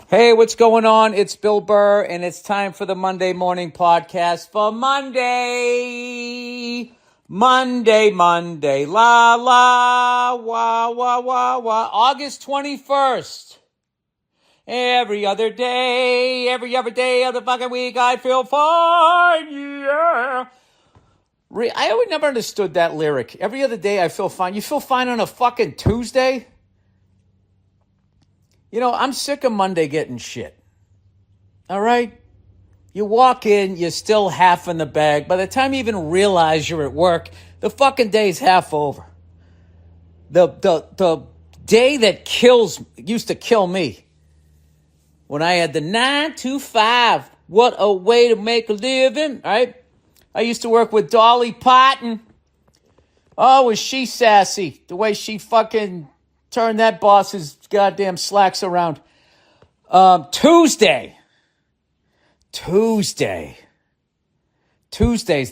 Hey, what's going on? It's Bill Burr, and it's time for the Monday morning podcast for Monday, la, la, wah, wah, wah, wah, August 21st. Every other day of the fucking week, I feel fine, yeah. I always never understood that lyric. Every other day, I feel fine. You feel fine on a fucking Tuesday? You know, I'm sick of Monday getting shit. All right? You walk in, you're still half in the bag. By the time you even realize you're at work, the fucking day's half over. The day that used to kill me. When I had the 9 to 5. What a way to make a living, right? I used to work with Dolly Parton. Oh, was she sassy. The way she fucking turned that boss's goddamn slacks around. Tuesday's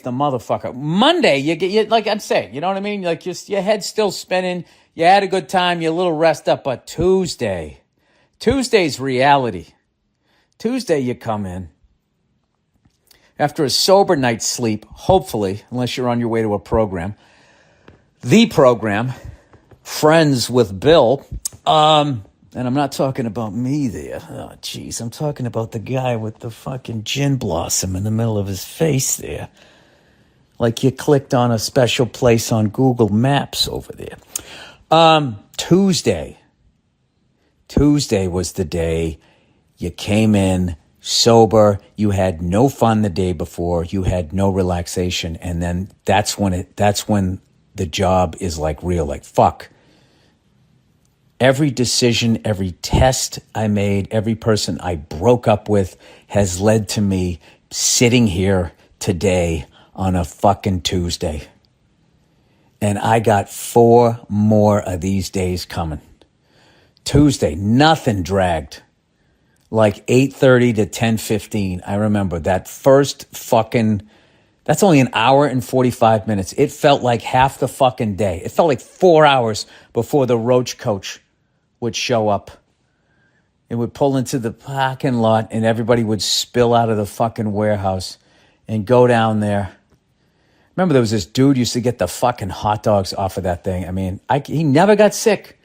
the motherfucker. Monday, you like I'm saying, you know what I mean? Like just your head's still spinning. You had a good time. You're a little rest up. But Tuesday's reality. Tuesday, you come in after a sober night's sleep, hopefully, unless you're on your way to a program. The program, Friends with Bill. And I'm not talking about me there. Oh, jeez. I'm talking about the guy with the fucking gin blossom in the middle of his face there. Like you clicked on a special place on Google Maps over there. Tuesday was the day you came in sober. You had no fun the day before. You had no relaxation. And then that's when the job is like real, like fuck. Every decision, every test I made, every person I broke up with has led to me sitting here today on a fucking Tuesday. And I got 4 more of these days coming. Tuesday, nothing dragged. Like 8:30 to 10:15. I remember that first fucking, that's only an hour and 45 minutes. It felt like half the fucking day. It felt like 4 hours before the roach coach would show up. It would pull into the parking lot and everybody would spill out of the fucking warehouse and go down there. Remember there was this dude used to get the fucking hot dogs off of that thing. I mean, he never got sick.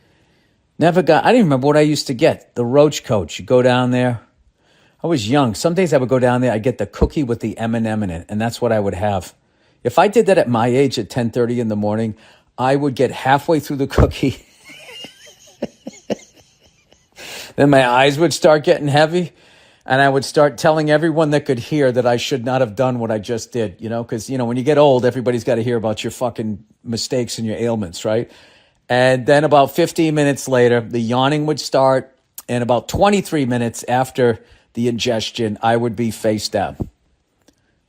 I didn't remember what I used to get. The roach coach. You go down there. I was young. Some days I would go down there. I'd get the cookie with the M&M in it, and that's what I would have. If I did that at my age at 10:30 in the morning, I would get halfway through the cookie. Then my eyes would start getting heavy, and I would start telling everyone that could hear that I should not have done what I just did, you know, because, you know, when you get old, everybody's got to hear about your fucking mistakes and your ailments, right? And then about 15 minutes later, the yawning would start, and about 23 minutes after the ingestion, I would be face down.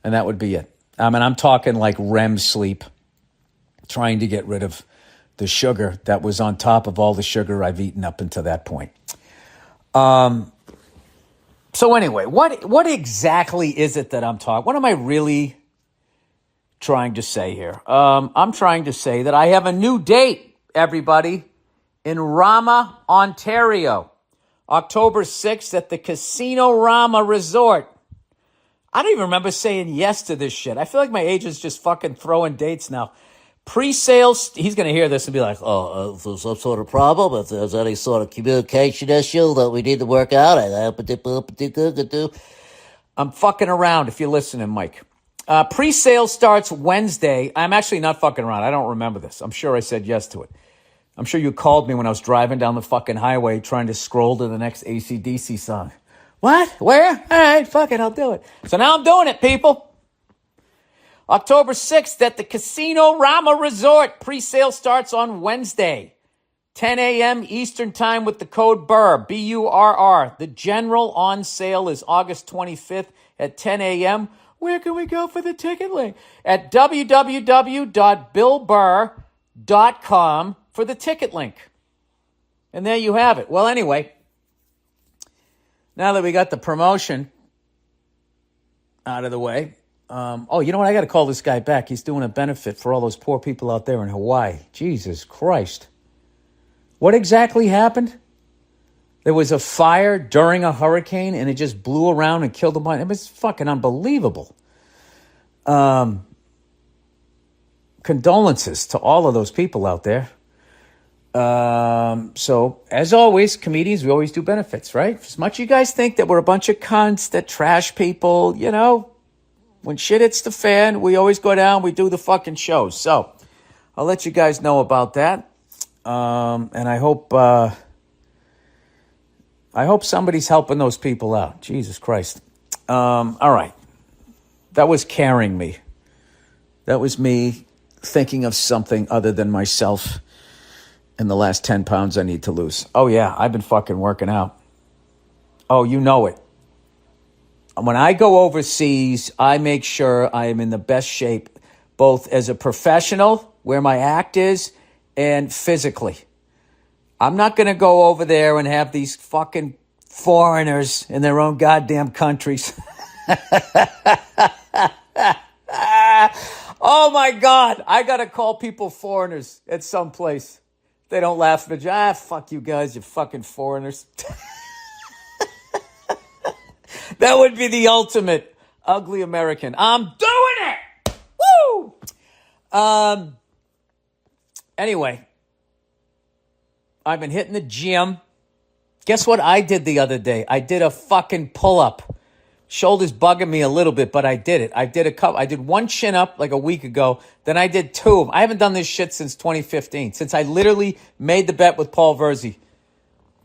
And that would be it. I mean, I'm talking like REM sleep, trying to get rid of the sugar that was on top of all the sugar I've eaten up until that point. So anyway, what exactly is it that I'm talking? What am I really trying to say here? I'm trying to say that I have a new date, everybody, in Rama, Ontario. October 6th at the Casino Rama Resort. I don't even remember saying yes to this shit. I feel like my agent's just fucking throwing dates now. Pre-sales, he's going to hear this and be like, if there's some sort of problem, if there's any sort of communication issue that we need to work out, I'm fucking around if you're listening, Mike. Pre-sale starts Wednesday. I'm actually not fucking around. I don't remember this. I'm sure I said yes to it. I'm sure you called me when I was driving down the fucking highway trying to scroll to the next AC/DC song. What? Where? All right, fuck it, I'll do it. So now I'm doing it, people. October 6th at the Casino Rama Resort. Pre-sale starts on Wednesday, 10 a.m. Eastern Time with the code BURR, B-U-R-R. The general on sale is August 25th at 10 a.m. Where can we go for the ticket link? At www.billburr.com for the ticket link. And there you have it. Well, anyway, now that we got the promotion out of the way, you know what? I got to call this guy back. He's doing a benefit for all those poor people out there in Hawaii. Jesus Christ. What exactly happened? There was a fire during a hurricane, and it just blew around and killed a bunch. It was fucking unbelievable. Condolences to all of those people out there. So, as always, comedians, we always do benefits, right? As much as you guys think that we're a bunch of cunts that trash people, when shit hits the fan, we always go down, we do the fucking shows. So, I'll let you guys know about that. And I hope somebody's helping those people out. Jesus Christ. All right. That was carrying me. That was me thinking of something other than myself and the last 10 pounds I need to lose. Oh, yeah, I've been fucking working out. Oh, you know it. When I go overseas, I make sure I am in the best shape, both as a professional, where my act is, and physically. I'm not going to go over there and have these fucking foreigners in their own goddamn countries. Oh, my God. I got to call people foreigners at some place. They don't laugh at me. Fuck you guys, you fucking foreigners. That would be the ultimate ugly American. I'm doing it! Woo! Anyway, I've been hitting the gym. Guess what I did the other day? I did a fucking pull-up. Shoulders bugging me a little bit, but I did it. I did one chin-up like a week ago. Then I did two of them. I haven't done this shit since 2015, since I literally made the bet with Paul Verzi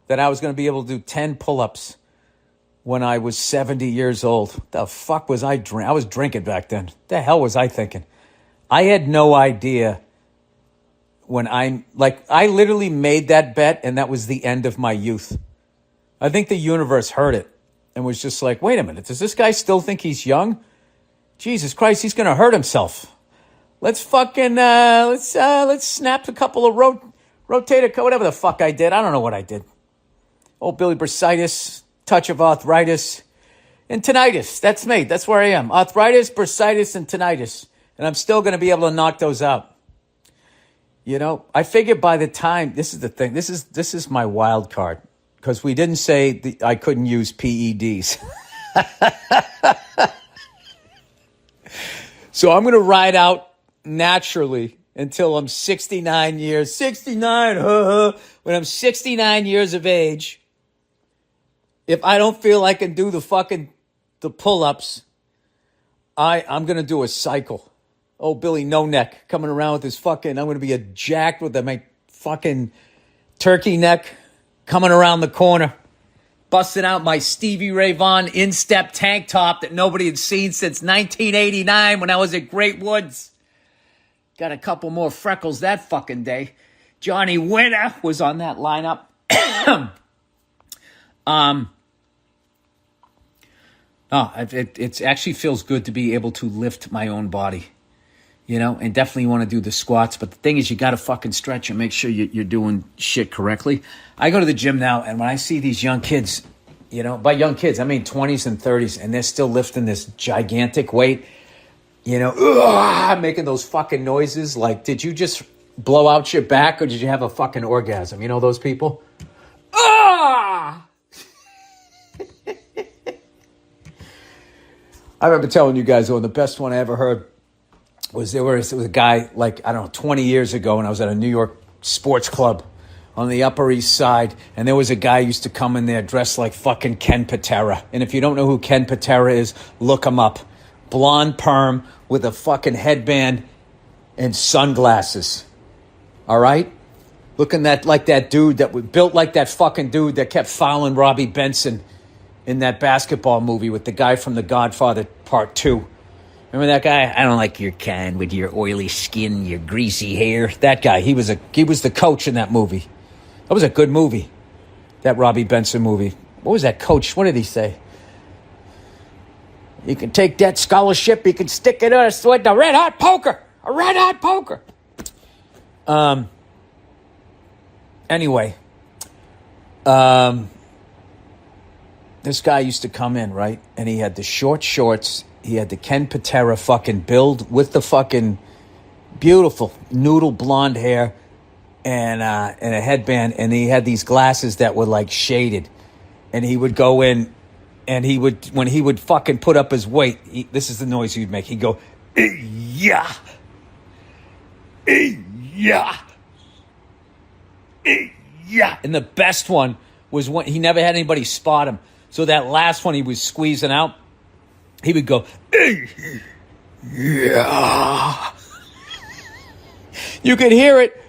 that I was going to be able to do 10 pull-ups when I was 70 years old. The fuck was I drinking? I was drinking back then. The hell was I thinking? I had no idea when I literally made that bet, and that was the end of my youth. I think the universe heard it and was just like, wait a minute, does this guy still think he's young? Jesus Christ, he's going to hurt himself. Let's fucking, let's snap a couple of rotator, whatever the fuck I did. I don't know what I did. Old Billy bursitis, touch of arthritis, and tinnitus. That's me. That's where I am. Arthritis, bursitis, and tinnitus. And I'm still going to be able to knock those out. I figure by the time, this is the thing, this is my wild card. Because we didn't say I couldn't use PEDs. So I'm going to ride out naturally until I'm 69 years. 69, when I'm 69 years of age, if I don't feel I can do the pull-ups, I'm going to do a cycle. Oh, Billy No Neck coming around with his I'm going to be a jacked with my fucking turkey neck coming around the corner, busting out my Stevie Ray Vaughan instep tank top that nobody had seen since 1989 when I was at Great Woods. Got a couple more freckles that fucking day. Johnny Winter was on that lineup. It actually feels good to be able to lift my own body. And definitely want to do the squats. But the thing is, you got to fucking stretch and make sure you're doing shit correctly. I go to the gym now, and when I see these young kids, by young kids, I mean 20s and 30s, and they're still lifting this gigantic weight, making those fucking noises. Like, did you just blow out your back, or did you have a fucking orgasm? You know those people? Ah! I remember telling you guys, the best one I ever heard was there was a guy, 20 years ago, and I was at a New York sports club on the Upper East Side, and there was a guy who used to come in there dressed like fucking Ken Patera. And if you don't know who Ken Patera is, look him up. Blonde perm with a fucking headband and sunglasses. All right? Looking like that dude that was built like that fucking dude that kept fouling Robbie Benson in that basketball movie with the guy from The Godfather Part 2. Remember that guy? I don't like your kind with your oily skin, your greasy hair. That guy, he was the coach in that movie. That was a good movie, that Robbie Benson movie. What was that coach? What did he say? You can take that scholarship, you can stick it us with a red hot poker. A red hot poker. Anyway, this guy used to come in, right? And he had the short shorts. He had the Ken Patera fucking build with the fucking beautiful noodle blonde hair and a headband. And he had these glasses that were like shaded. and he would go in, and when he would fucking put up his weight, this is the noise he would make. He'd go, yeah, yeah, yeah. And the best one was when he never had anybody spot him. So that last one he was squeezing out, he would go, yeah. You could hear it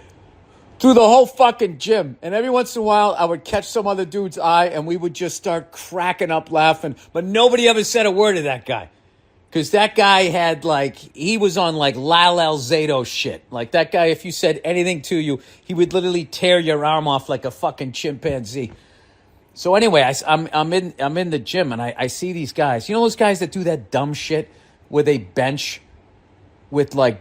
through the whole fucking gym. And every once in a while, I would catch some other dude's eye, and we would just start cracking up laughing. But nobody ever said a word to that guy. Because that guy had, he was on, Lal Alzado shit. Like, that guy, if you said anything to you, he would literally tear your arm off like a fucking chimpanzee. So anyway, I'm in the gym, and I see these guys. You know those guys that do that dumb shit where they bench with, like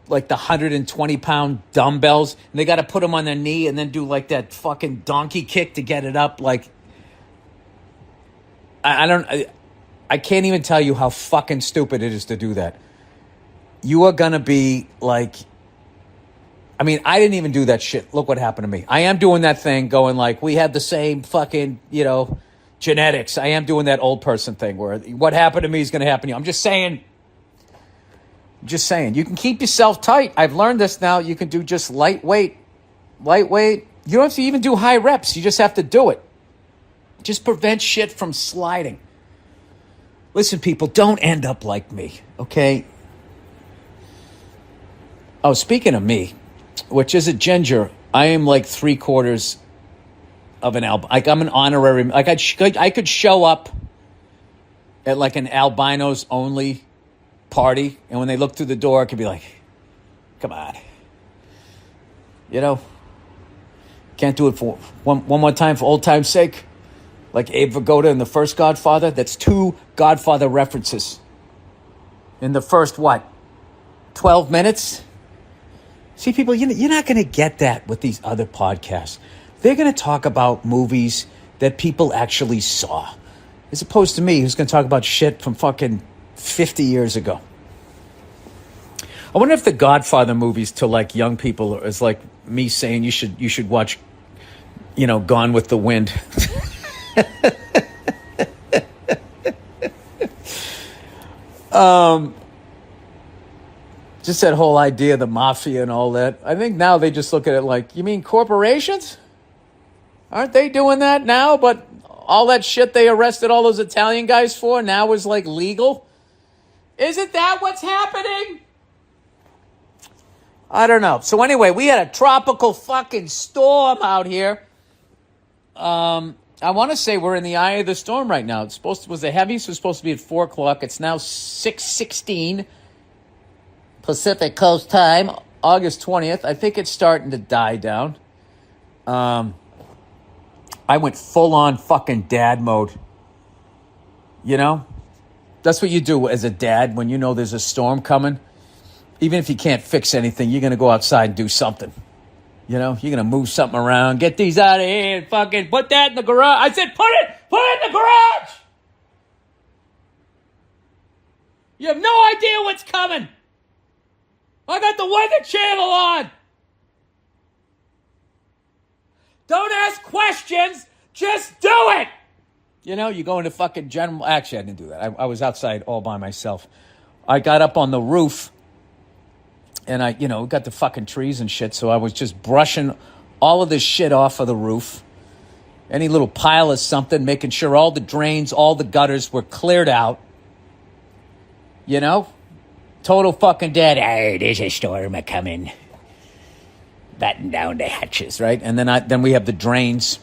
the 120-pound dumbbells, and they got to put them on their knee and then do, that fucking donkey kick to get it up? I can't even tell you how fucking stupid it is to do that. You are going to be I didn't even do that shit. Look what happened to me. I am doing that thing going we have the same fucking, genetics. I am doing that old person thing where what happened to me is going to happen to you. I'm just saying, you can keep yourself tight. I've learned this now. You can do just lightweight. You don't have to even do high reps. You just have to do it. Just prevent shit from sliding. Listen, people, don't end up like me, okay? Oh, speaking of me, which is a ginger, I am 3/4 of an albino. I'm an honorary. I could show up at an albinos only party, and when they look through the door, I could be like, "Come on, can't do it for one more time for old time's sake." Like Abe Vigoda in the first Godfather. That's 2 Godfather references in the first 12 minutes. See, people, you're not going to get that with these other podcasts. They're going to talk about movies that people actually saw, as opposed to me, who's going to talk about shit from fucking 50 years ago. I wonder if the Godfather movies to young people is like me saying you should watch, Gone with the Wind. Just that whole idea of the mafia and all that. I think now they just look at it you mean corporations? Aren't they doing that now? But all that shit they arrested all those Italian guys for now is legal? Isn't that what's happening? I don't know. So anyway, we had a tropical fucking storm out here. I want to say we're in the eye of the storm right now. Was the heaviest was supposed to be at 4:00. It's now 6:16 Pacific Coast time, August 20th. I think it's starting to die down. I went full on fucking dad mode. That's what you do as a dad when you know there's a storm coming. Even if you can't fix anything, you're going to go outside and do something. You're going to move something around. Get these out of here and fucking put that in the garage. I said, put it in the garage. You have no idea what's coming. I got the Weather Channel on. Don't ask questions. Just do it. You go into fucking general. Actually, I didn't do that. I was outside all by myself. I got up on the roof. And I, got the fucking trees and shit. So I was just brushing all of this shit off of the roof. Any little pile of something, making sure all the drains, all the gutters were cleared out. Total fucking dead. Hey, there's a storm a-coming. Batten down the hatches, right? And then we have the drains.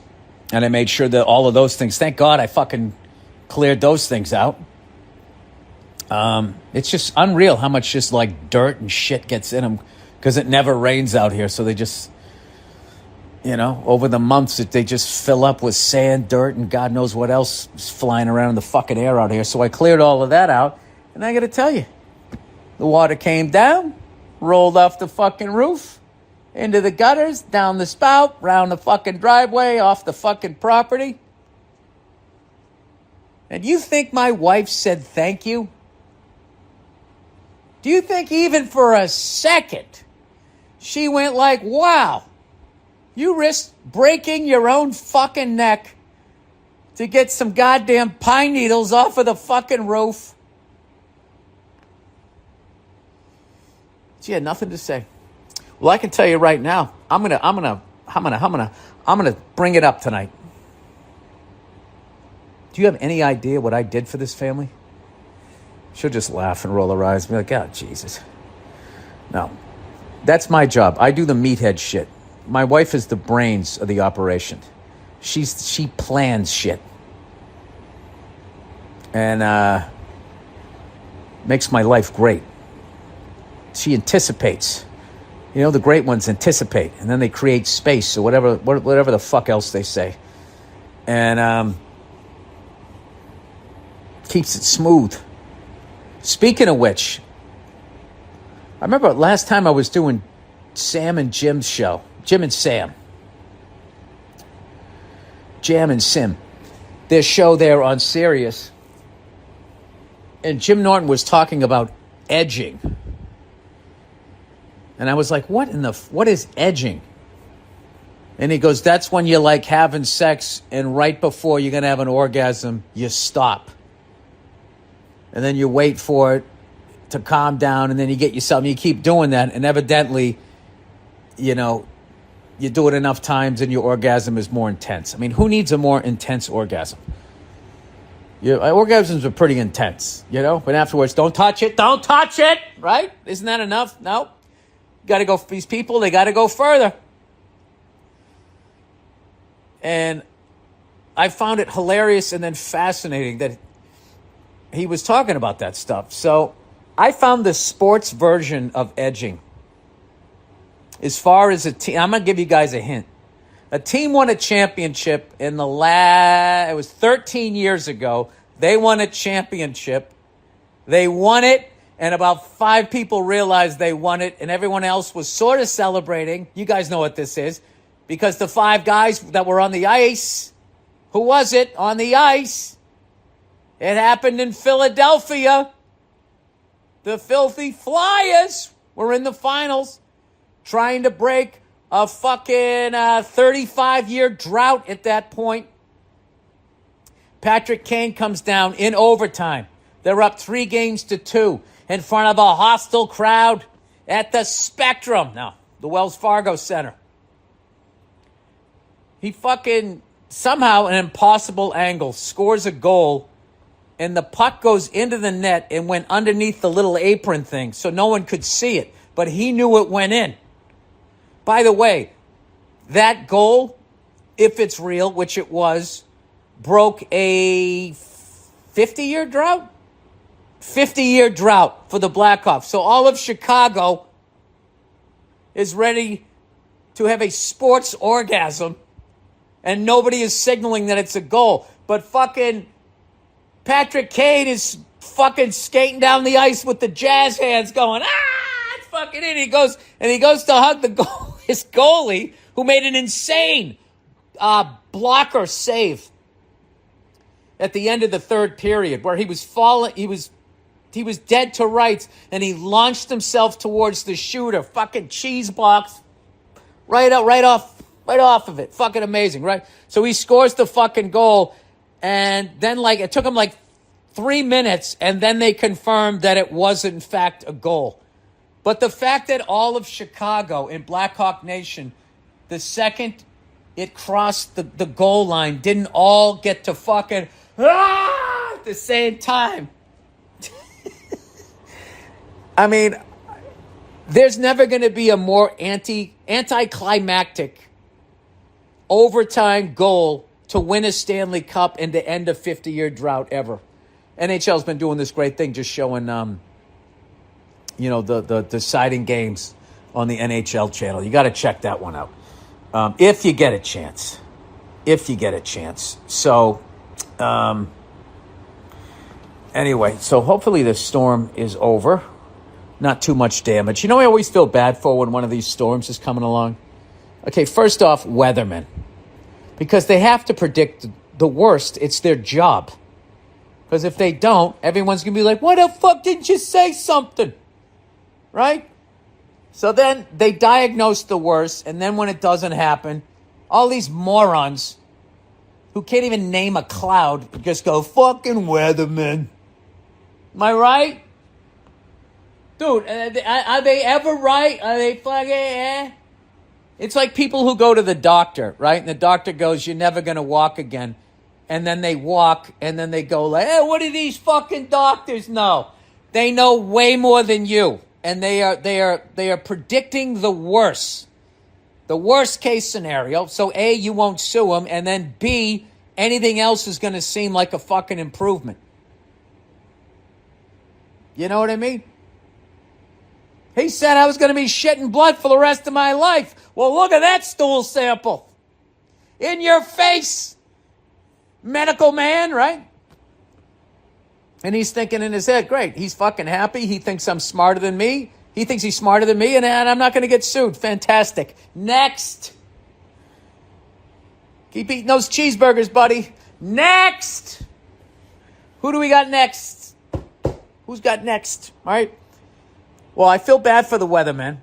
And I made sure that all of those things, thank God I fucking cleared those things out. It's just unreal how much just dirt and shit gets in them because it never rains out here. So they just, over the months they just fill up with sand, dirt, and God knows what else is flying around in the fucking air out here. So I cleared all of that out. And I got to tell you, the water came down, rolled off the fucking roof, into the gutters, down the spout, round the fucking driveway, off the fucking property. And you think my wife said thank you? Do you think even for a second she went wow, you risked breaking your own fucking neck to get some goddamn pine needles off of the fucking roof. She had nothing to say. Well, I can tell you right now, I'm gonna bring it up tonight. Do you have any idea what I did for this family? She'll just laugh and roll her eyes and be like, oh, Jesus. No. That's my job. I do the meathead shit. My wife is the brains of the operation. She plans shit. And makes my life great. She anticipates. You know, the great ones anticipate, and then they create space or whatever the fuck else they say. And keeps it smooth. Speaking of which, I remember last time I was doing Sam and Jim's show. Jim and Sam. Jam and Sim. Their show there on Sirius. And Jim Norton was talking about edging. And I was like, what is edging? And he goes, that's when you're like having sex and right before you're going to have an orgasm, you stop. And then you wait for it to calm down, and then you get yourself, and you keep doing that, and evidently, you know, you do it enough times and your orgasm is more intense. I mean, who needs a more intense orgasm? Orgasms are pretty intense, you know? But afterwards, don't touch it, right? Isn't that enough? No. Got to go, these people, they got to go further. And I found it hilarious and then fascinating that he was talking about that stuff. So I found the sports version of edging. As far as a team, I'm going to give you guys a hint. A team won a championship it was 13 years ago. They won a championship. They won it, and about 5 people realized they won it, and everyone else was sort of celebrating. You guys know what this is. Because the 5 guys that were on the ice, who was it on the ice? It happened in Philadelphia. The filthy Flyers were in the finals trying to break a fucking 35-year drought at that point. Patrick Kane comes down in overtime. They're up 3-2 in front of a hostile crowd at the Spectrum. No, the Wells Fargo Center. He fucking, somehow, an impossible angle, scores a goal, and the puck goes into the net and went underneath the little apron thing, so no one could see it. But he knew it went in. By the way, that goal, if it's real, which it was, broke a 50-year drought? 50-year drought for the Blackhawks. So all of Chicago is ready to have a sports orgasm, and nobody is signaling that it's a goal. But fucking Patrick Kane is fucking skating down the ice with the jazz hands going, it's fucking in. He goes to hug his goalie, who made an insane blocker save at the end of the third period, where he was falling, he was dead to rights, and he launched himself towards the shooter, fucking cheese box, right off of it. Fucking amazing, right? So he scores the fucking goal, and then it took him 3 minutes, and then they confirmed that it was in fact a goal. But the fact that all of Chicago in Blackhawk Nation, the second it crossed the goal line, didn't all get to fucking at the same time. I mean, there's never going to be a more anticlimactic overtime goal to win a Stanley Cup and to end a 50-year drought ever. NHL's been doing this great thing, just showing, the deciding games on the NHL channel. You got to check that one out if you get a chance. So, anyway, so hopefully the storm is over. Not too much damage. You know, I always feel bad for when one of these storms is coming along. Okay, first off, weathermen. Because they have to predict the worst. It's their job. Because if they don't, everyone's going to be like, why the fuck didn't you say something? Right? So then they diagnose the worst, and then when it doesn't happen, all these morons who can't even name a cloud, just go, fucking weatherman. Am I right? Dude, are they ever right? Are they fucking, It's like people who go to the doctor, right? And the doctor goes, you're never going to walk again. And then they walk, and then they go like, hey, what do these fucking doctors know? They know way more than you. And they are predicting the worst case scenario. So A, you won't sue them. And then B, anything else is going to seem like a fucking improvement. You know what I mean? He said I was going to be shitting blood for the rest of my life. Well, look at that stool sample. In your face. Medical man, right? And he's thinking in his head, great, he's fucking happy. He thinks I'm smarter than me. He thinks he's smarter than me, and I'm not going to get sued. Fantastic. Next. Keep eating those cheeseburgers, buddy. Next. Who do we got next? Who's got next? All right. Well, I feel bad for the weathermen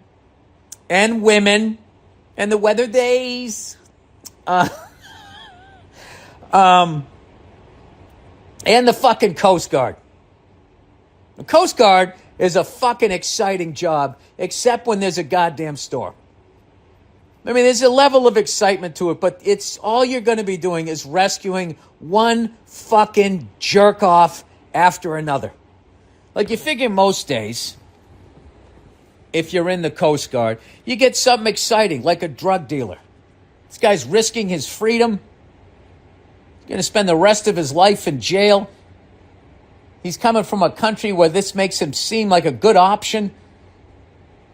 and women and the weather days. And the fucking Coast Guard. The Coast Guard is a fucking exciting job, except when there's a goddamn storm. I mean, there's a level of excitement to it, but it's all you're going to be doing is rescuing one fucking jerk off after another. Like, you figure most days, if you're in the Coast Guard, you get something exciting, like a drug dealer. This guy's risking his freedom. He's going to spend the rest of his life in jail. He's coming from a country where this makes him seem like a good option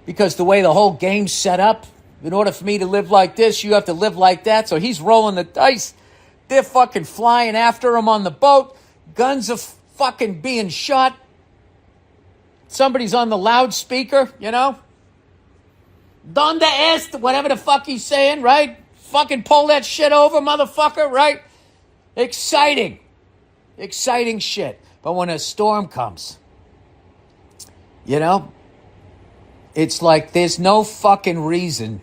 because the way the whole game's set up, in order for me to live like this, you have to live like that. So he's rolling the dice. They're fucking flying after him on the boat. Guns are fucking being shot. Somebody's on the loudspeaker, you know? Donde est? Whatever the fuck he's saying, right? Fucking pull that shit over, motherfucker, right? Exciting shit. But when a storm comes, you know, it's like there's no fucking reason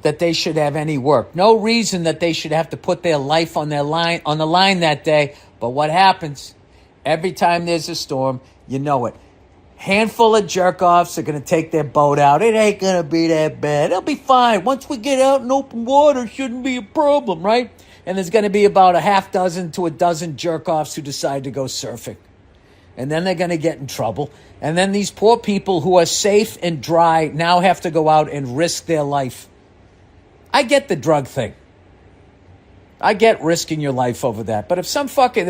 that they should have any work. No reason that they should have to put their life on the line that day. But what happens? Every time there's a storm, you know it. Handful of jerk-offs are going to take their boat out. It ain't going to be that bad. It'll be fine. Once we get out in open water, it shouldn't be a problem, right? And there's going to be about a half dozen to a dozen jerk-offs who decide to go surfing. And then they're going to get in trouble. And then these poor people who are safe and dry now have to go out and risk their life. I get the drug thing. I get risking your life over that. But if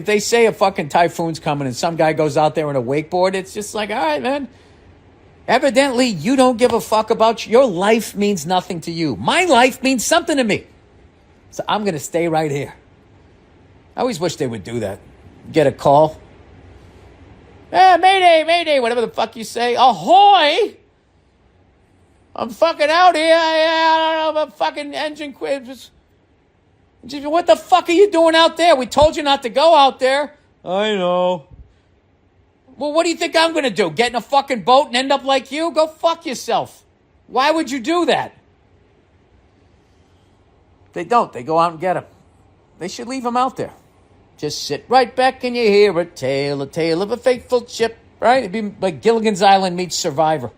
they say a fucking typhoon's coming and some guy goes out there on a wakeboard, it's just like, all right, man. Evidently, you don't give a fuck about your life means nothing to you. My life means something to me. So I'm going to stay right here. I always wish they would do that. Get a call. Mayday, whatever the fuck you say. Ahoy! I'm fucking out here. I don't know, my fucking engine quit. What the fuck are you doing out there? We told you not to go out there. I know. Well, what do you think I'm going to do? Get in a fucking boat and end up like you? Go fuck yourself. Why would you do that? They don't. They go out and get him. They should leave him out there. Just sit right back and you hear a tale of a faithful ship, right? It'd be like Gilligan's Island meets Survivor.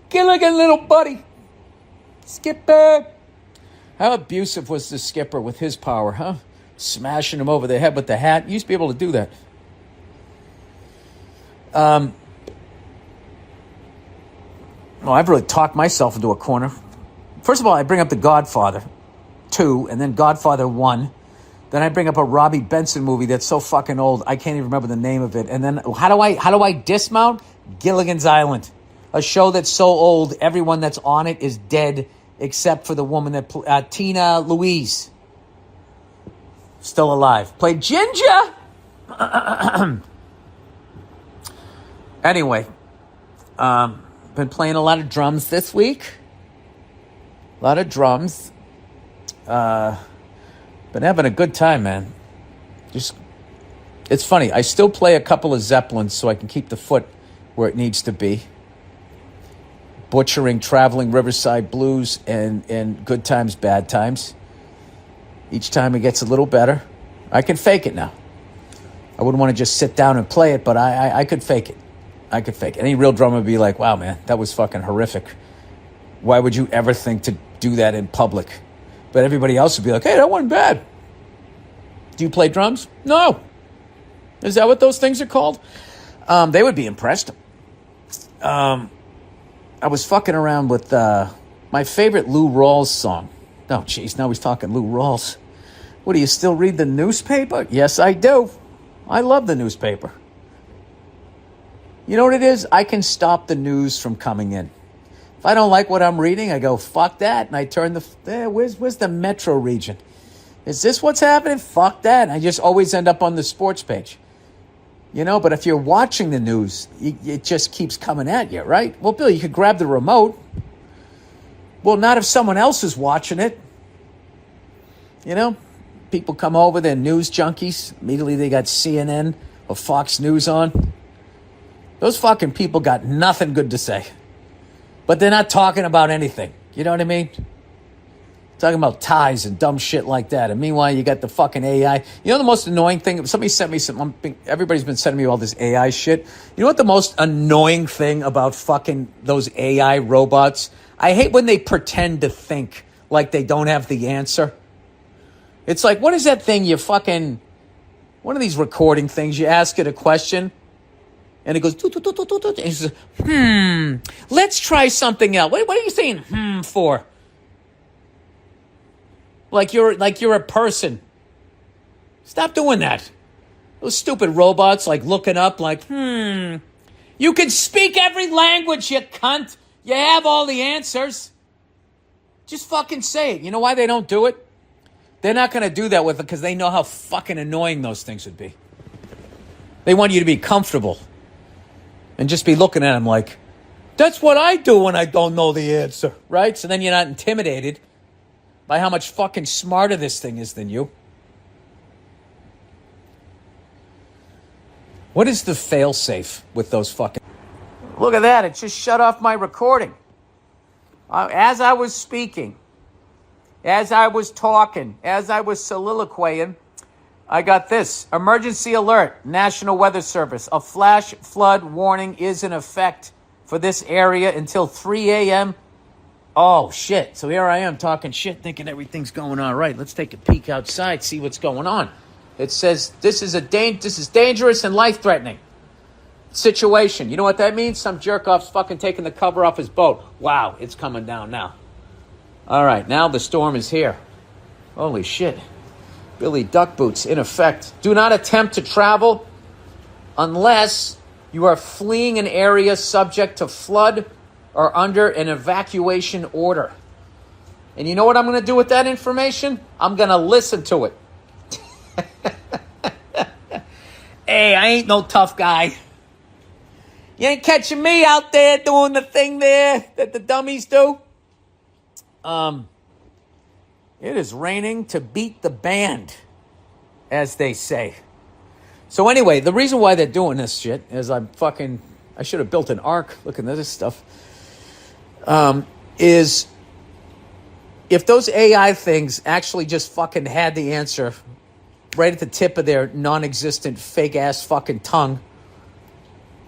Gilligan, little buddy. Skipper. How abusive was the skipper with his power, huh? Smashing him over the head with the hat. He used to be able to do that. Well, I've really talked myself into a corner. First of all, I bring up The Godfather 2 and then Godfather 1. Then I bring up a Robbie Benson movie that's so fucking old, I can't even remember the name of it. And then how do I dismount? Gilligan's Island. A show that's so old, everyone that's on it is dead except for the woman that Tina Louise. Still alive. Played Ginger. Anyway, been playing a lot of drums this week. A lot of drums. Been having a good time, man. It's funny. I still play a couple of Zeppelins so I can keep the foot where it needs to be. Butchering Traveling Riverside Blues and Good Times, Bad Times. Each time it gets a little better. I can fake it now. I wouldn't want to just sit down and play it, but I could fake it. I could fake it. Any real drummer would be like, wow, man, that was fucking horrific. Why would you ever think to do that in public? But everybody else would be like, hey, that wasn't bad. Do you play drums? No. Is that what those things are called? They would be impressed. I was fucking around with my favorite Lou Rawls song. Oh, jeez, now he's talking Lou Rawls. What, do you still read the newspaper? Yes, I do. I love the newspaper. You know what it is? I can stop the news from coming in. If I don't like what I'm reading, I go, fuck that. And I turn where's the metro region? Is this what's happening? Fuck that. And I just always end up on the sports page. You know, but if you're watching the news, it just keeps coming at you, right? Well, Bill, you could grab the remote. Well, not if someone else is watching it. You know, people come over, they're news junkies. Immediately they got CNN or Fox News on. Those fucking people got nothing good to say. But they're not talking about anything. You know what I mean? Talking about ties and dumb shit like that. And meanwhile, you got the fucking AI. You know the most annoying thing? Somebody sent me everybody's been sending me all this AI shit. You know what the most annoying thing about fucking those AI robots? I hate when they pretend to think like they don't have the answer. It's like, what is that thing you fucking... One of these recording things, you ask it a question... And it goes, and he says, let's try something else. What are you saying, for? Like you're a person. Stop doing that. Those stupid robots, like looking up, like, You can speak every language, you cunt. You have all the answers. Just fucking say it. You know why they don't do it? They're not going to do that with it because they know how fucking annoying those things would be. They want you to be comfortable. And just be looking at them like, that's what I do when I don't know the answer, right? So then you're not intimidated by how much fucking smarter this thing is than you. What is the fail-safe with those fucking... Look at that, it just shut off my recording. As I was speaking, as I was talking, as I was soliloquying, I got this. Emergency alert, National Weather Service. A flash flood warning is in effect for this area until 3 a.m. Oh, shit. So here I am talking shit, thinking everything's going all right. Let's take a peek outside, see what's going on. It says this is dangerous and life-threatening situation. You know what that means? Some jerk-off's fucking taking the cover off his boat. Wow, it's coming down now. All right, now the storm is here. Holy shit. Billy Duck Boots, in effect. Do not attempt to travel unless you are fleeing an area subject to flood or under an evacuation order. And you know what I'm going to do with that information? I'm going to listen to it. Hey, I ain't no tough guy. You ain't catching me out there doing the thing there that the dummies do. It is raining to beat the band, as they say. So anyway, the reason why they're doing this shit is I should have built an ark looking at this stuff, is if those AI things actually just fucking had the answer right at the tip of their non-existent fake-ass fucking tongue.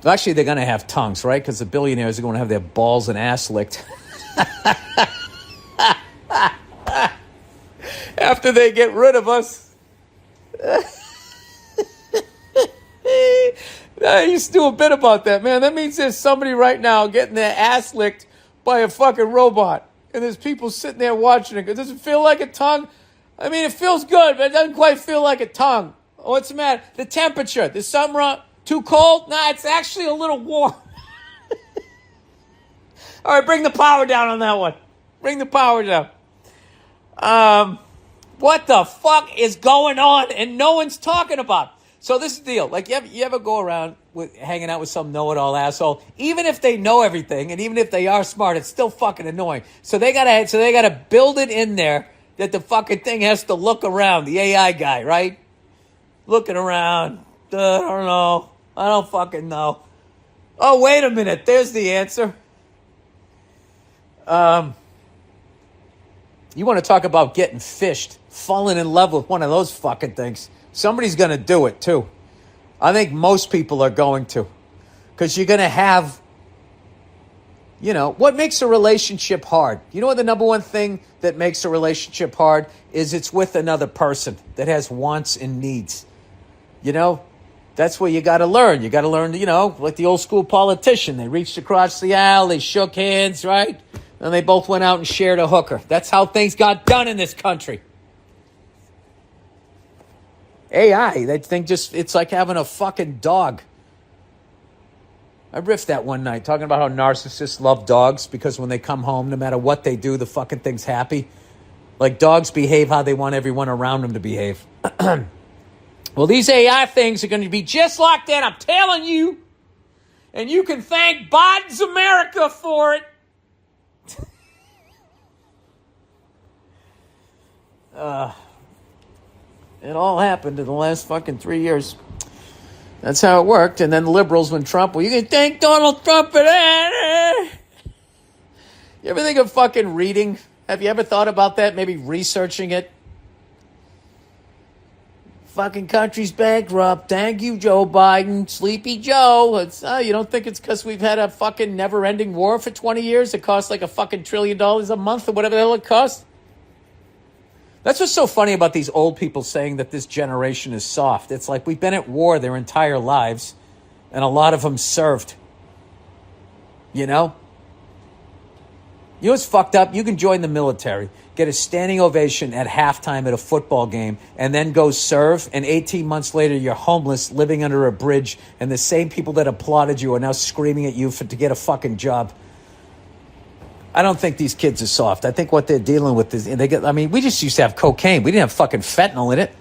Actually, they're going to have tongues, right? Because the billionaires are going to have their balls and ass licked. After they get rid of us. I used to do a bit about that, man. That means there's somebody right now getting their ass licked by a fucking robot. And there's people sitting there watching it. Does it feel like a tongue? I mean, it feels good, but it doesn't quite feel like a tongue. What's the matter? The temperature. There's something wrong. Too cold? Nah, it's actually a little warm. All right, bring the power down on that one. Bring the power down. What the fuck is going on and no one's talking about? So this is the deal. Like, you ever go around hanging out with some know-it-all asshole? Even if they know everything and even if they are smart, it's still fucking annoying. So they gotta build it in there that the fucking thing has to look around. The AI guy, right? Looking around. I don't know. I don't fucking know. Oh, wait a minute. There's the answer. You want to talk about getting fished, falling in love with one of those fucking things. Somebody's going to do it too. I think most people are going to. Because you're going to have, what makes a relationship hard? You know what the number one thing that makes a relationship hard is it's with another person that has wants and needs. That's where you got to learn. You got to learn, like the old school politician. They reached across the aisle, they shook hands, right? And they both went out and shared a hooker. That's how things got done in this country. AI, they think it's like having a fucking dog. I riffed that one night talking about how narcissists love dogs because when they come home, no matter what they do, the fucking thing's happy. Like dogs behave how they want everyone around them to behave. Well, these AI things are going to be just like that, I'm telling you. And you can thank Biden's America for it. It all happened in the last fucking 3 years. That's how it worked. And then the liberals, when Trump, you can thank Donald Trump for that. You ever think of fucking reading? Have you ever thought about that? Maybe researching it? Fucking country's bankrupt. Thank you, Joe Biden. Sleepy Joe. You don't think it's because we've had a fucking never-ending war for 20 years? It costs like a fucking $1 trillion a month or whatever the hell it costs? That's what's so funny about these old people saying that this generation is soft. It's like we've been at war their entire lives, and a lot of them served. You know what's fucked up? You can join the military, get a standing ovation at halftime at a football game, and then go serve, and 18 months later you're homeless, living under a bridge, and the same people that applauded you are now screaming at you to get a fucking job. I don't think these kids are soft. I think what they're dealing with is, we just used to have cocaine. We didn't have fucking fentanyl in it,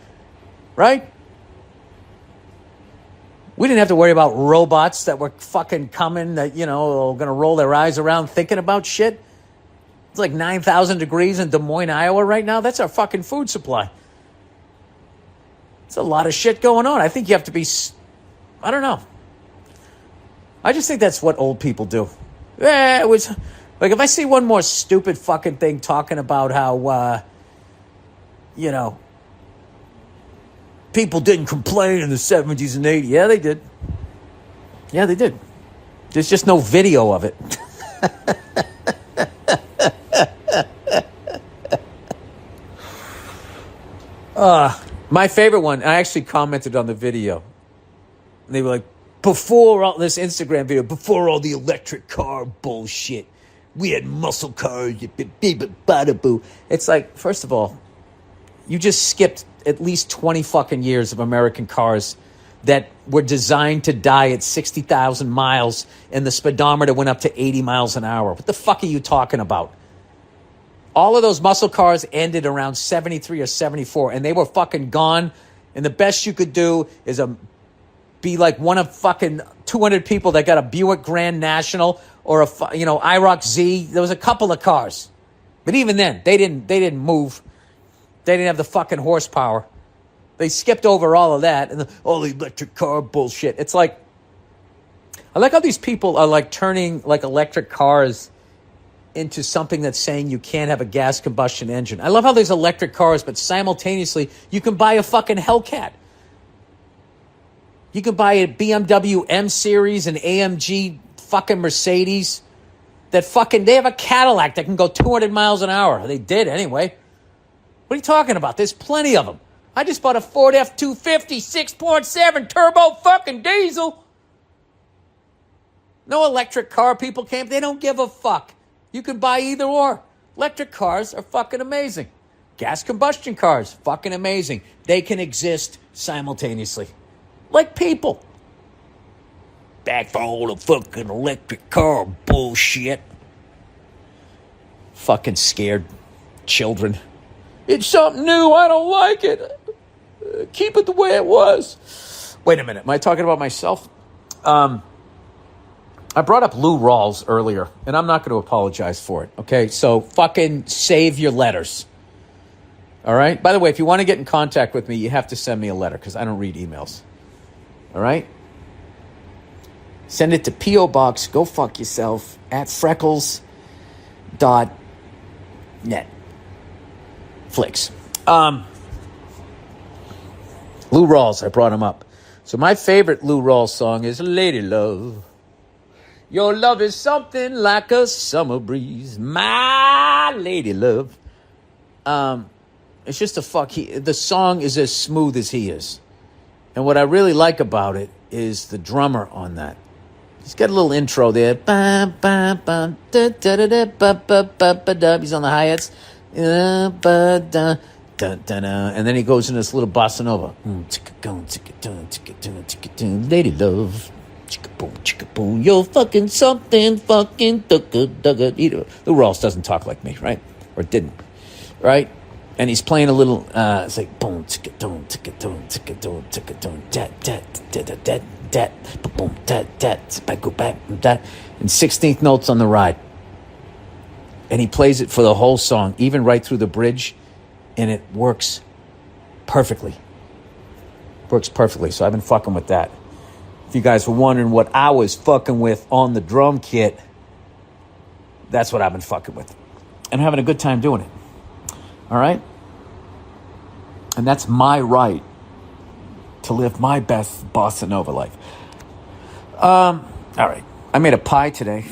right? We didn't have to worry about robots that were fucking coming that, are going to roll their eyes around thinking about shit. It's like 9,000 degrees in Des Moines, Iowa right now. That's our fucking food supply. It's a lot of shit going on. I think you have to be, I don't know. I just think that's what old people do. Yeah, it was... Like, if I see one more stupid fucking thing talking about how, people didn't complain in the 70s and 80s. Yeah, they did. Yeah, they did. There's just no video of it. My favorite one, I actually commented on the video. And they were like, before all this Instagram video, before all the electric car bullshit, we had muscle cars. It's like, first of all, you just skipped at least 20 fucking years of American cars that were designed to die at 60,000 miles and the speedometer went up to 80 miles an hour. What the fuck are you talking about? All of those muscle cars ended around 73 or 74 and they were fucking gone. And the best you could do is be like one of fucking 200 people that got a Buick Grand National or IROC Z. There was a couple of cars. But even then, they didn't move. They didn't have the fucking horsepower. They skipped over all of that and all the electric car bullshit. It's like, I like how these people are like turning like electric cars into something that's saying you can't have a gas combustion engine. I love how there's electric cars, but simultaneously you can buy a fucking Hellcat. You can buy a BMW M Series, an AMG fucking Mercedes. They have a Cadillac that can go 200 miles an hour. They did anyway. What are you talking about? There's plenty of them. I just bought a Ford F-250 6.7 turbo fucking diesel. No electric car people came. They don't give a fuck. You can buy either or. Electric cars are fucking amazing. Gas combustion cars, fucking amazing. They can exist simultaneously. Like people. Back for all the fucking electric car bullshit. Fucking scared children. It's something new. I don't like it. Keep it the way it was. Wait a minute. Am I talking about myself? I brought up Lou Rawls earlier, and I'm not going to apologize for it. Okay? So fucking save your letters. All right? By the way, if you want to get in contact with me, you have to send me a letter because I don't read emails. All right? Send it to P.O. Box, go fuck yourself, @freckles.net. flicks. Lou Rawls, I brought him up. So my favorite Lou Rawls song is Lady Love. Your love is something like a summer breeze, my lady love. It's just a fuck. The song is as smooth as he is. And what I really like about it is the drummer on that. He's got a little intro there. He's on the hi-hats. And then he goes in this little bossa nova. Lady love. Chicka-boom, you're fucking something, fucking dugga. Lou Rawls doesn't talk like me, right? Or didn't, right? And he's playing a little, it's like boom, ticka-doom, ticka-doom, ticka-doom, ticka-doom, dat, boom, dat, go back, that, and 16th notes on the ride. And he plays it for the whole song, even right through the bridge, and it works perfectly. So I've been fucking with that. If you guys were wondering what I was fucking with on the drum kit, that's what I've been fucking with. And I'm having a good time doing it. All right? And that's my right to live my best bossa nova life. All right. I made a pie today.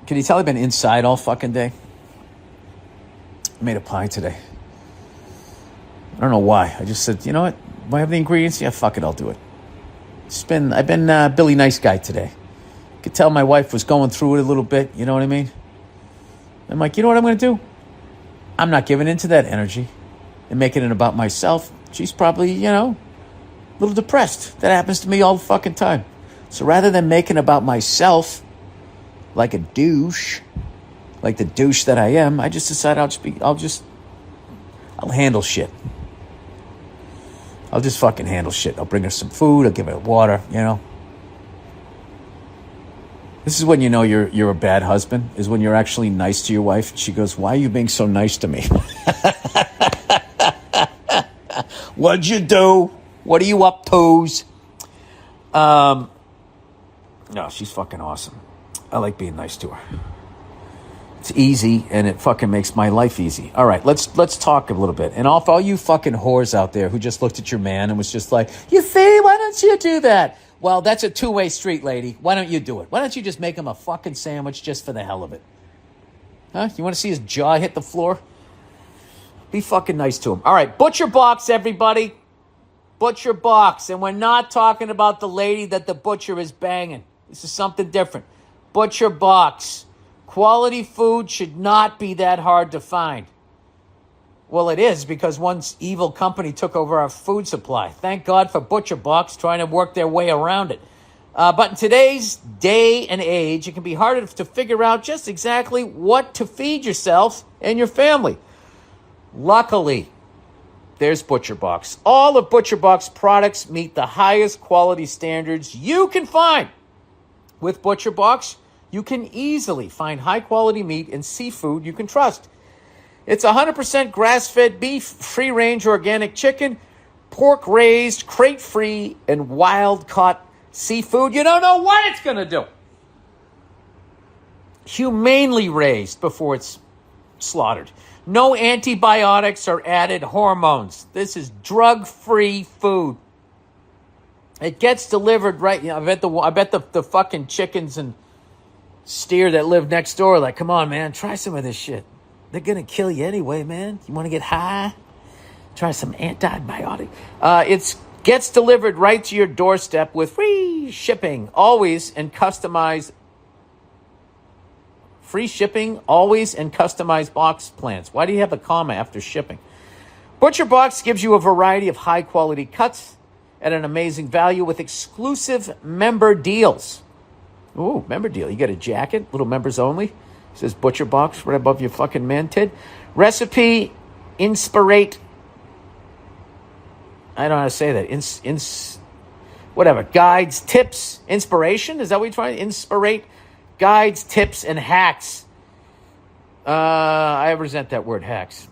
Can you tell I've been inside all fucking day? I made a pie today. I don't know why. I just said, you know what? Do I have the ingredients? Yeah, fuck it, I'll do it. I've been Billy Nice Guy today. Could tell my wife was going through it a little bit, you know what I mean? I'm like, you know what I'm going to do? I'm not giving into that energy and making it about myself. She's probably, a little depressed. That happens to me all the fucking time. So rather than making it about myself like a douche, like the douche that I am, I just decided I'll handle shit. I'll just fucking handle shit. I'll bring her some food. I'll give her water, This is when you know you're a bad husband, is when you're actually nice to your wife. And she goes, why are you being so nice to me? What'd you do? What are you up to's? No, she's fucking awesome. I like being nice to her. It's easy, and it fucking makes my life easy. All right, let's talk a little bit. And for all you fucking whores out there who just looked at your man and was just like, you see, why don't you do that? Well, that's a two-way street, lady. Why don't you do it? Why don't you just make him a fucking sandwich just for the hell of it? Huh? You want to see his jaw hit the floor? Be fucking nice to him. All right, Butcher Box, everybody. Butcher Box. And we're not talking about the lady that the butcher is banging. This is something different. Butcher Box. Quality food should not be that hard to find. Well, it is, because one evil company took over our food supply. Thank God for Butcher Box trying to work their way around it. But in today's day and age, it can be harder to figure out just exactly what to feed yourself and your family. Luckily, there's Butcher Box. All of Butcher Box products meet the highest quality standards you can find. With Butcher Box, you can easily find high-quality meat and seafood you can trust. It's 100% grass-fed beef, free-range organic chicken, pork-raised, crate-free, and wild-caught seafood. You don't know what it's going to do. Humanely raised before it's slaughtered. No antibiotics or added hormones. This is drug-free food. It gets delivered right. I bet the fucking chickens and steer that live next door like, come on, man, try some of this shit. They're going to kill you anyway, man. You want to get high? Try some antibiotic. It gets delivered right to your doorstep with free shipping, always, and customized. Free shipping, always, and customized box plans. Why do you have a comma after shipping? Butcher Box gives you a variety of high-quality cuts at an amazing value with exclusive member deals. Ooh, member deal. You get a jacket, little members only. It says Butcher Box right above your fucking man-tid. Recipe, inspirate. I don't know how to say that. Whatever. Guides, tips, inspiration. Is that what you're trying? Inspirate. Guides, tips, and hacks. I resent that word, hacks.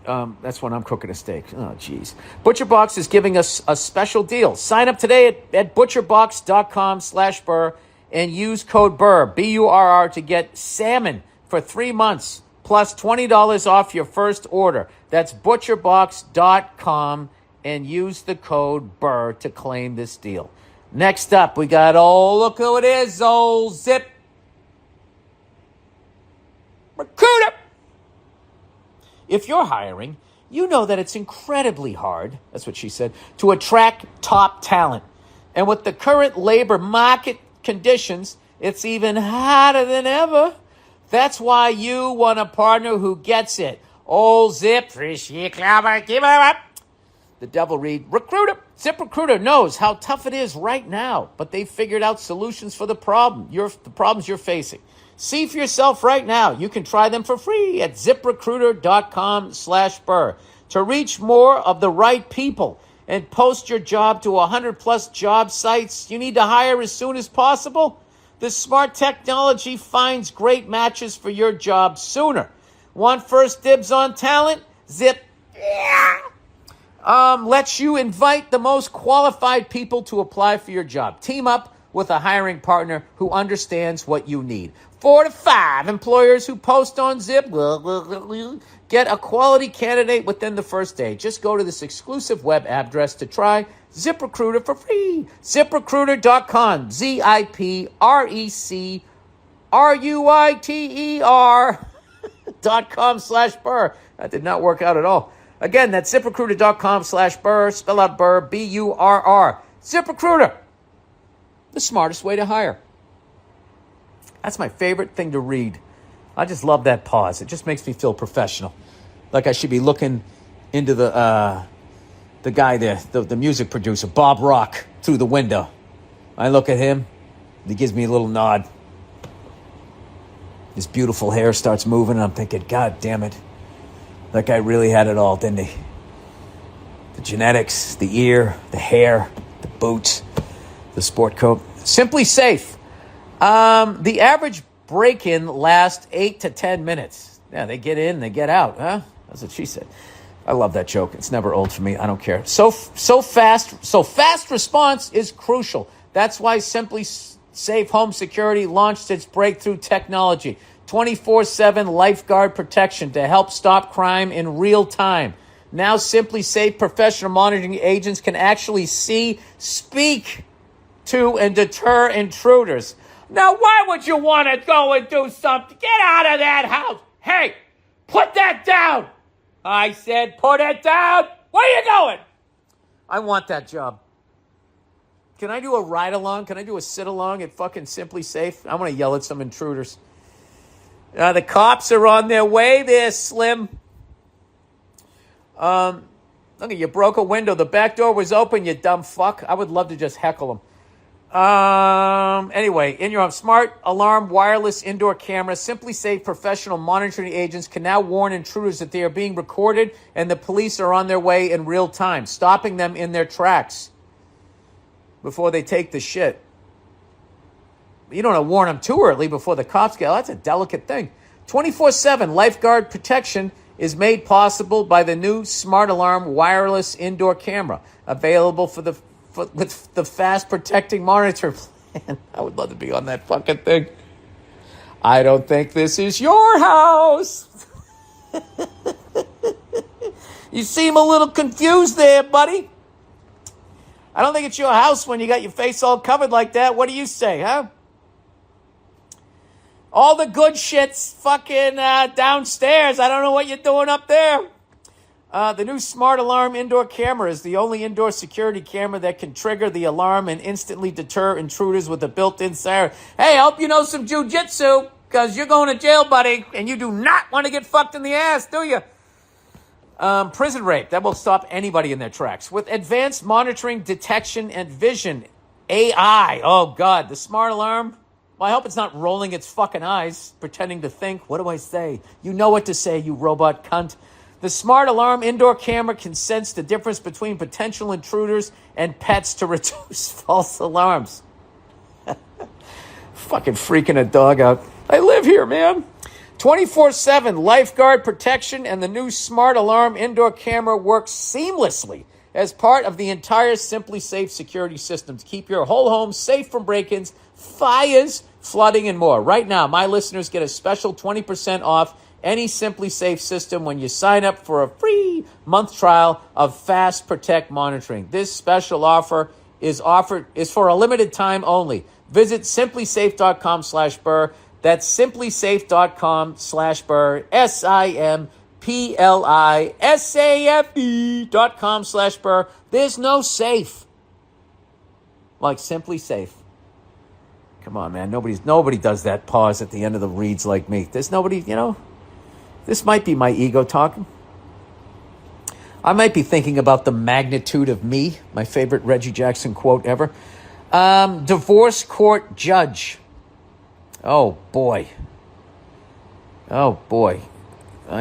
That's when I'm cooking a steak. Oh, jeez. Butcher Box is giving us a special deal. Sign up today at butcherbox.com/Burr and use code Burr, B-U-R-R, to get salmon for 3 months plus $20 off your first order. That's butcherbox.com and use the code BURR to claim this deal. Next up, we got, look who it is, old Zip Recruiter. If you're hiring, you know that it's incredibly hard, that's what she said, to attract top talent. And with the current labor market conditions, it's even harder than ever. That's why you want a partner who gets it. Old Zip, the devil read, Recruiter. ZipRecruiter knows how tough it is right now, but they've figured out solutions for the problems you're facing. See for yourself right now. You can try them for free at ziprecruiter.com/burr. To reach more of the right people and post your job to 100+ job sites you need to hire as soon as possible, the smart technology finds great matches for your job sooner. Want first dibs on talent? Zip lets you invite the most qualified people to apply for your job. Team up with a hiring partner who understands what you need. 4 to 5 employers who post on Zip get a quality candidate within the first day. Just go to this exclusive web address to try ZipRecruiter for free. ZipRecruiter.com. ZipRecruiter.com/burr. That did not work out at all. Again, that's ZipRecruiter.com/burr. Spell out burr, BURR. ZipRecruiter, the smartest way to hire. That's my favorite thing to read. I just love that pause. It just makes me feel professional. Like I should be looking into the guy there, the music producer, Bob Rock, through the window. I look at him. He gives me a little nod. His beautiful hair starts moving, and I'm thinking, God damn it. That guy really had it all, didn't he? The genetics, the ear, the hair, the boots, the sport coat. Simply Safe. The average break-in lasts 8 to 10 minutes. Yeah, they get in, they get out, huh? That's what she said. I love that joke. It's never old for me. I don't care. So fast response is crucial. That's why Simply Safe Home Security launched its breakthrough technology, 24/7 lifeguard protection to help stop crime in real time. Now Simply Safe professional monitoring agents can actually see, speak to, and deter intruders. Now, why would you want to go and do something? Get out of that house. Hey, put that down. I said, put it down. Where are you going? I want that job. Can I do a ride-along? Can I do a sit-along at fucking Simply Safe? I want to yell at some intruders. The cops are on their way there, Slim. Look, you broke a window. The back door was open, you dumb fuck. I would love to just heckle them. Anyway, in your home, smart alarm wireless indoor camera, Simply Safe professional monitoring agents can now warn intruders that they are being recorded and the police are on their way in real time, stopping them in their tracks before they take the shit. You don't want to warn them too early before the cops get. That's a delicate thing. 24/7 lifeguard protection is made possible by the new smart alarm wireless indoor camera, available with the fast protecting monitor plan. I would love to be on that fucking thing. I don't think this is your house. You seem a little confused there, buddy. I don't think it's your house when you got your face all covered like that. What do you say, huh? All the good shit's fucking downstairs. I don't know what you're doing up there. The new smart alarm indoor camera is the only indoor security camera that can trigger the alarm and instantly deter intruders with a built-in siren. Hey, I hope you know some jujitsu, because you're going to jail, buddy, and you do not want to get fucked in the ass, do you? Prison rape. That will stop anybody in their tracks. With advanced monitoring, detection, and vision, AI. Oh, God. The smart alarm. Well, I hope it's not rolling its fucking eyes, pretending to think. What do I say? You know what to say, you robot cunt. The smart alarm indoor camera can sense the difference between potential intruders and pets to reduce false alarms. Fucking freaking a dog out. I live here, man. 24/7 lifeguard protection and the new smart alarm indoor camera works seamlessly as part of the entire Simply Safe security system to keep your whole home safe from break-ins, fires, flooding, and more. Right now, my listeners get a special 20% off any Simply Safe system when you sign up for a free month trial of Fast Protect monitoring. This special offer is for a limited time only. Visit simplysafe.com/Burr. That's simplysafe.com/Burr. simplysafe.com/Burr. There's no safe like Simply Safe. Come on, man. Nobody does that pause at the end of the reads like me. There's nobody, this might be my ego talking. I might be thinking about the magnitude of me, my favorite Reggie Jackson quote ever. Divorce court judge. Oh, boy. I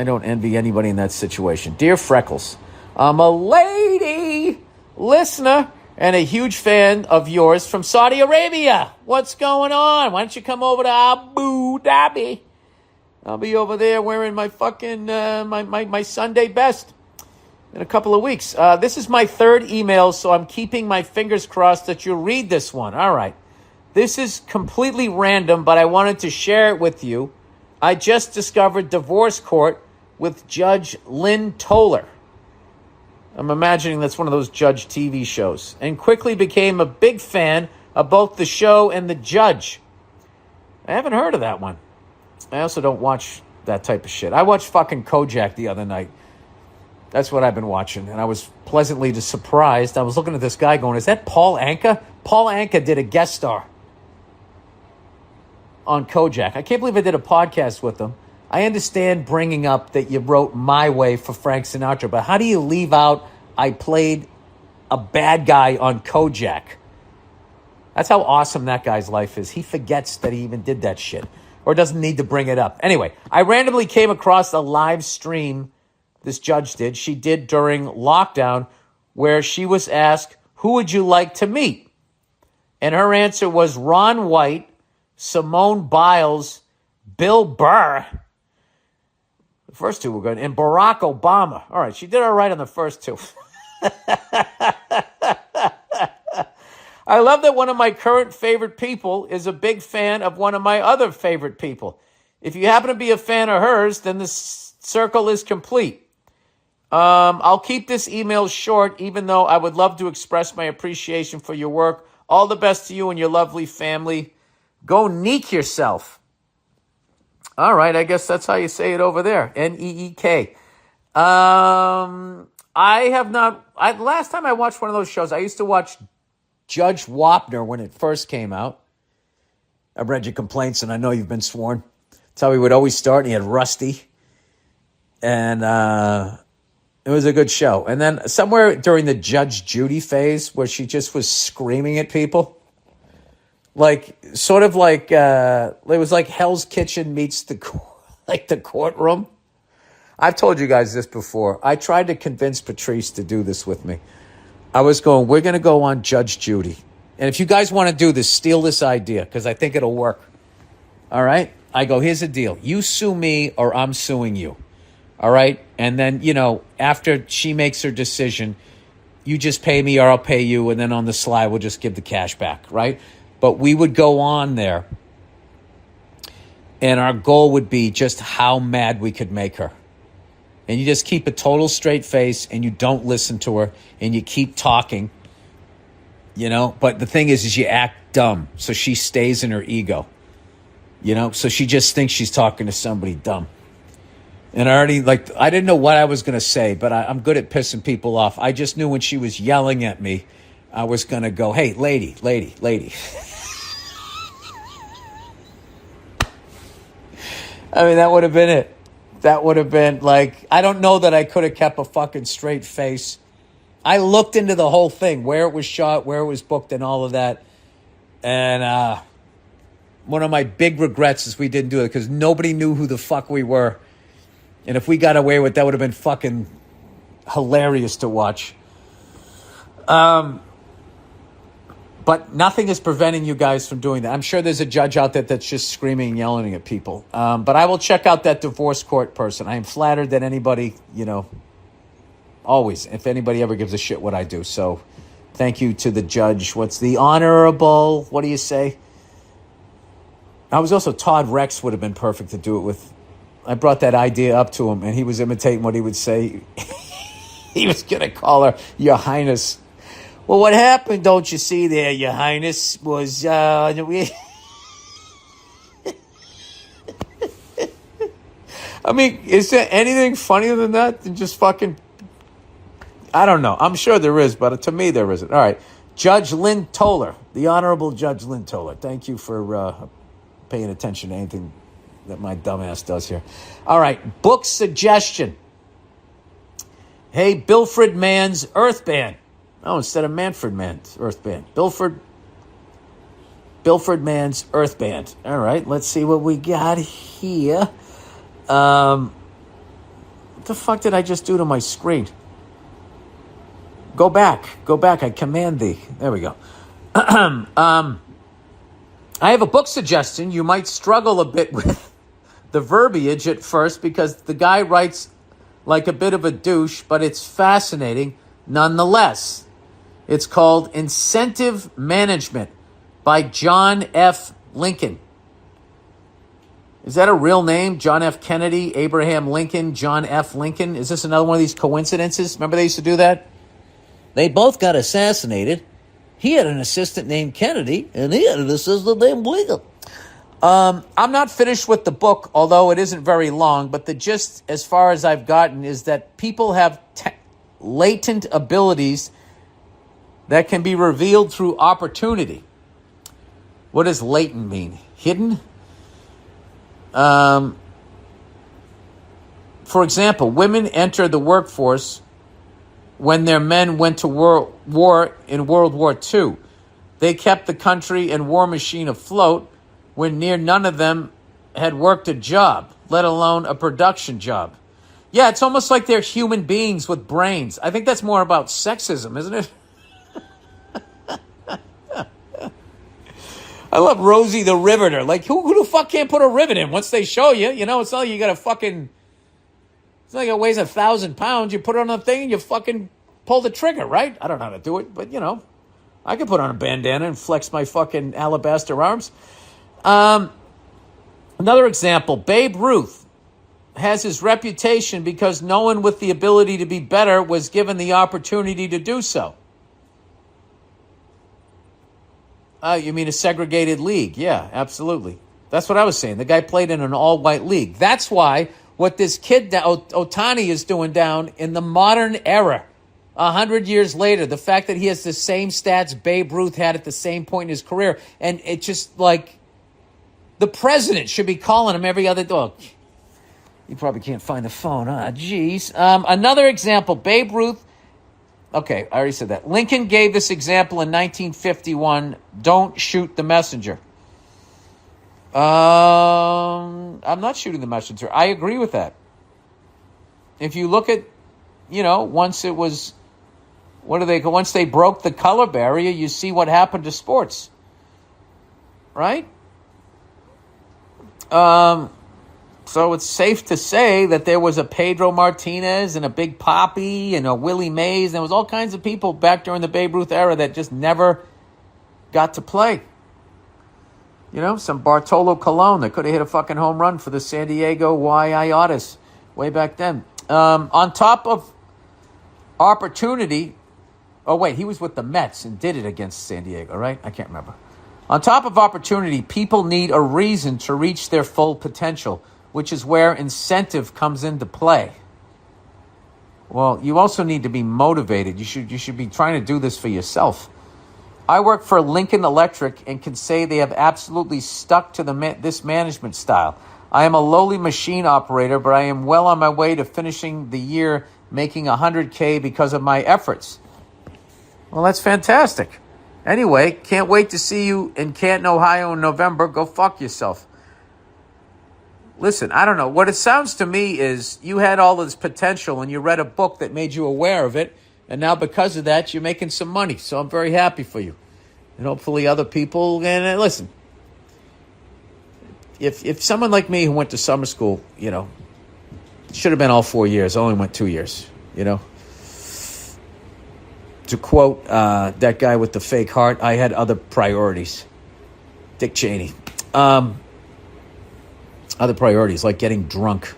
don't envy anybody in that situation. Dear Freckles, I'm a lady listener and a huge fan of yours from Saudi Arabia. What's going on? Why don't you come over to Abu Dhabi? I'll be over there wearing my fucking, my Sunday best in a couple of weeks. This is my third email, so I'm keeping my fingers crossed that you'll read this one. All right. This is completely random, but I wanted to share it with you. I just discovered Divorce Court with Judge Lynn Toller. I'm imagining that's one of those judge TV shows. And quickly became a big fan of both the show and the judge. I haven't heard of that one. I also don't watch that type of shit. I watched fucking Kojak the other night. That's what I've been watching. And I was pleasantly surprised. I was looking at this guy going, is that Paul Anka? Paul Anka did a guest star on Kojak. I can't believe I did a podcast with him. I understand bringing up that you wrote My Way for Frank Sinatra, but how do you leave out I played a bad guy on Kojak? That's how awesome that guy's life is. He forgets that he even did that shit or doesn't need to bring it up. Anyway, I randomly came across a live stream this judge did. She did during lockdown where she was asked, who would you like to meet? And her answer was Ron White, Simone Biles, Bill Burr. The first two were good. And Barack Obama. All right, she did all right on the first two. I love that one of my current favorite people is a big fan of one of my other favorite people. If you happen to be a fan of hers, then the circle is complete. I'll keep this email short, even though I would love to express my appreciation for your work. All the best to you and your lovely family. Go neek yourself. All right, I guess that's how you say it over there. Neek. Last time I watched one of those shows, I used to watch Judge Wapner when it first came out. I've read your complaints, and I know you've been sworn. That's how he would always start, and he had Rusty. And it was a good show. And then somewhere during the Judge Judy phase, where she just was screaming at people, it was like Hell's Kitchen meets the courtroom. I've told you guys this before. I tried to convince Patrice to do this with me. I was going, we're going to go on Judge Judy. And if you guys want to do this, steal this idea, because I think it'll work. All right? I go, here's the deal. You sue me or I'm suing you. All right? And then, after she makes her decision, you just pay me or I'll pay you. And then on the sly, we'll just give the cash back. Right? But we would go on there. And our goal would be just how mad we could make her. And you just keep a total straight face and you don't listen to her and you keep talking, But the thing is you act dumb. So she stays in her ego, So she just thinks she's talking to somebody dumb. And I didn't know what I was going to say, but I'm good at pissing people off. I just knew when she was yelling at me, I was going to go, hey, lady. I mean, that would have been it. That would have been I don't know that I could have kept a fucking straight face. I looked into the whole thing, where it was shot, where it was booked, and all of that. And one of my big regrets is we didn't do it because nobody knew who the fuck we were. And if we got away with that, would have been fucking hilarious to watch. But nothing is preventing you guys from doing that. I'm sure there's a judge out there that's just screaming and yelling at people. But I will check out that divorce court person. I am flattered that anybody, always, if anybody ever gives a shit what I do. So thank you to the judge. What's the honorable, what do you say? I was also, Todd Rex would have been perfect to do it with. I brought that idea up to him, and he was imitating what he would say. He was going to call her Your Highness. Well, what happened, don't you see there, Your Highness, was... I mean, is there anything funnier than that? Than just fucking... I don't know. I'm sure there is, but to me there isn't. All right. Judge Lynn Toller. The Honorable Judge Lynn Toller. Thank you for paying attention to anything that my dumbass does here. All right. Book suggestion. Hey, Bilfred Mann's Earthband. Oh, instead of Manfred Mann's Earthband. Bilfred Mann's Earthband. All right. Let's see what we got here. What the fuck did I just do to my screen? Go back. I command thee. There we go. I have a book suggestion. You might struggle a bit with the verbiage at first because the guy writes like a bit of a douche, but it's fascinating nonetheless. It's called Incentive Management by John F. Lincoln. Is that a real name? John F. Kennedy, Abraham Lincoln, John F. Lincoln? Is this another one of these coincidences? Remember they used to do that? They both got assassinated. He had an assistant named Kennedy, and he had an assistant named Lincoln. I'm not finished with the book, although it isn't very long, but the gist, as far as I've gotten, is that people have latent abilities that can be revealed through opportunity. What does latent mean? Hidden? For example, women enter the workforce when their men went to war in World War II. They kept the country and war machine afloat when near none of them had worked a job, let alone a production job. Yeah, it's almost like they're human beings with brains. I think that's more about sexism, isn't it? I love Rosie the Riveter. Like, who the fuck can't put a rivet in once they show you? You know, it's not like you got to fucking... It's not like it weighs 1,000 pounds. You put it on a thing and you fucking pull the trigger, right? I don't know how to do it, but, you know, I can put on a bandana and flex my fucking alabaster arms. Another example, Babe Ruth has his reputation because no one with the ability to be better was given the opportunity to do so. You mean a segregated league? Yeah, absolutely. That's what I was saying. The guy played in an all-white league. That's why what this kid, Otani, is doing down in the modern era, 100 years later, the fact that he has the same stats Babe Ruth had at the same point in his career, and it just like the president should be calling him every other dog. You probably can't find the phone, huh? Jeez. Another example, Babe Ruth. Okay, I already said that. Lincoln gave this example in 1951. Don't shoot the messenger. I'm not shooting the messenger. I agree with that. If you look at, once it was, once they broke the color barrier, you see what happened to sports. Right? So it's safe to say that there was a Pedro Martinez and a Big Papi and a Willie Mays. And there was all kinds of people back during the Babe Ruth era that just never got to play. Some Bartolo Colon that could have hit a fucking home run for the San Diego Y.I.Otis way back then. On top of opportunity, he was with the Mets and did it against San Diego, right? I can't remember. On top of opportunity, people need a reason to reach their full potential, which is where incentive comes into play. Well, you also need to be motivated. You should be trying to do this for yourself. I work for Lincoln Electric and can say they have absolutely stuck to this management style. I am a lowly machine operator, but I am well on my way to finishing the year making $100K because of my efforts. Well, that's fantastic. Anyway, can't wait to see you in Canton, Ohio in November. Go fuck yourself. Listen, I don't know. What it sounds to me is you had all this potential and you read a book that made you aware of it. And now because of that, you're making some money. So I'm very happy for you. And hopefully other people. And listen, if someone like me who went to summer school, should have been all 4 years. I only went 2 years, To quote that guy with the fake heart, I had other priorities. Dick Cheney. Other priorities, like getting drunk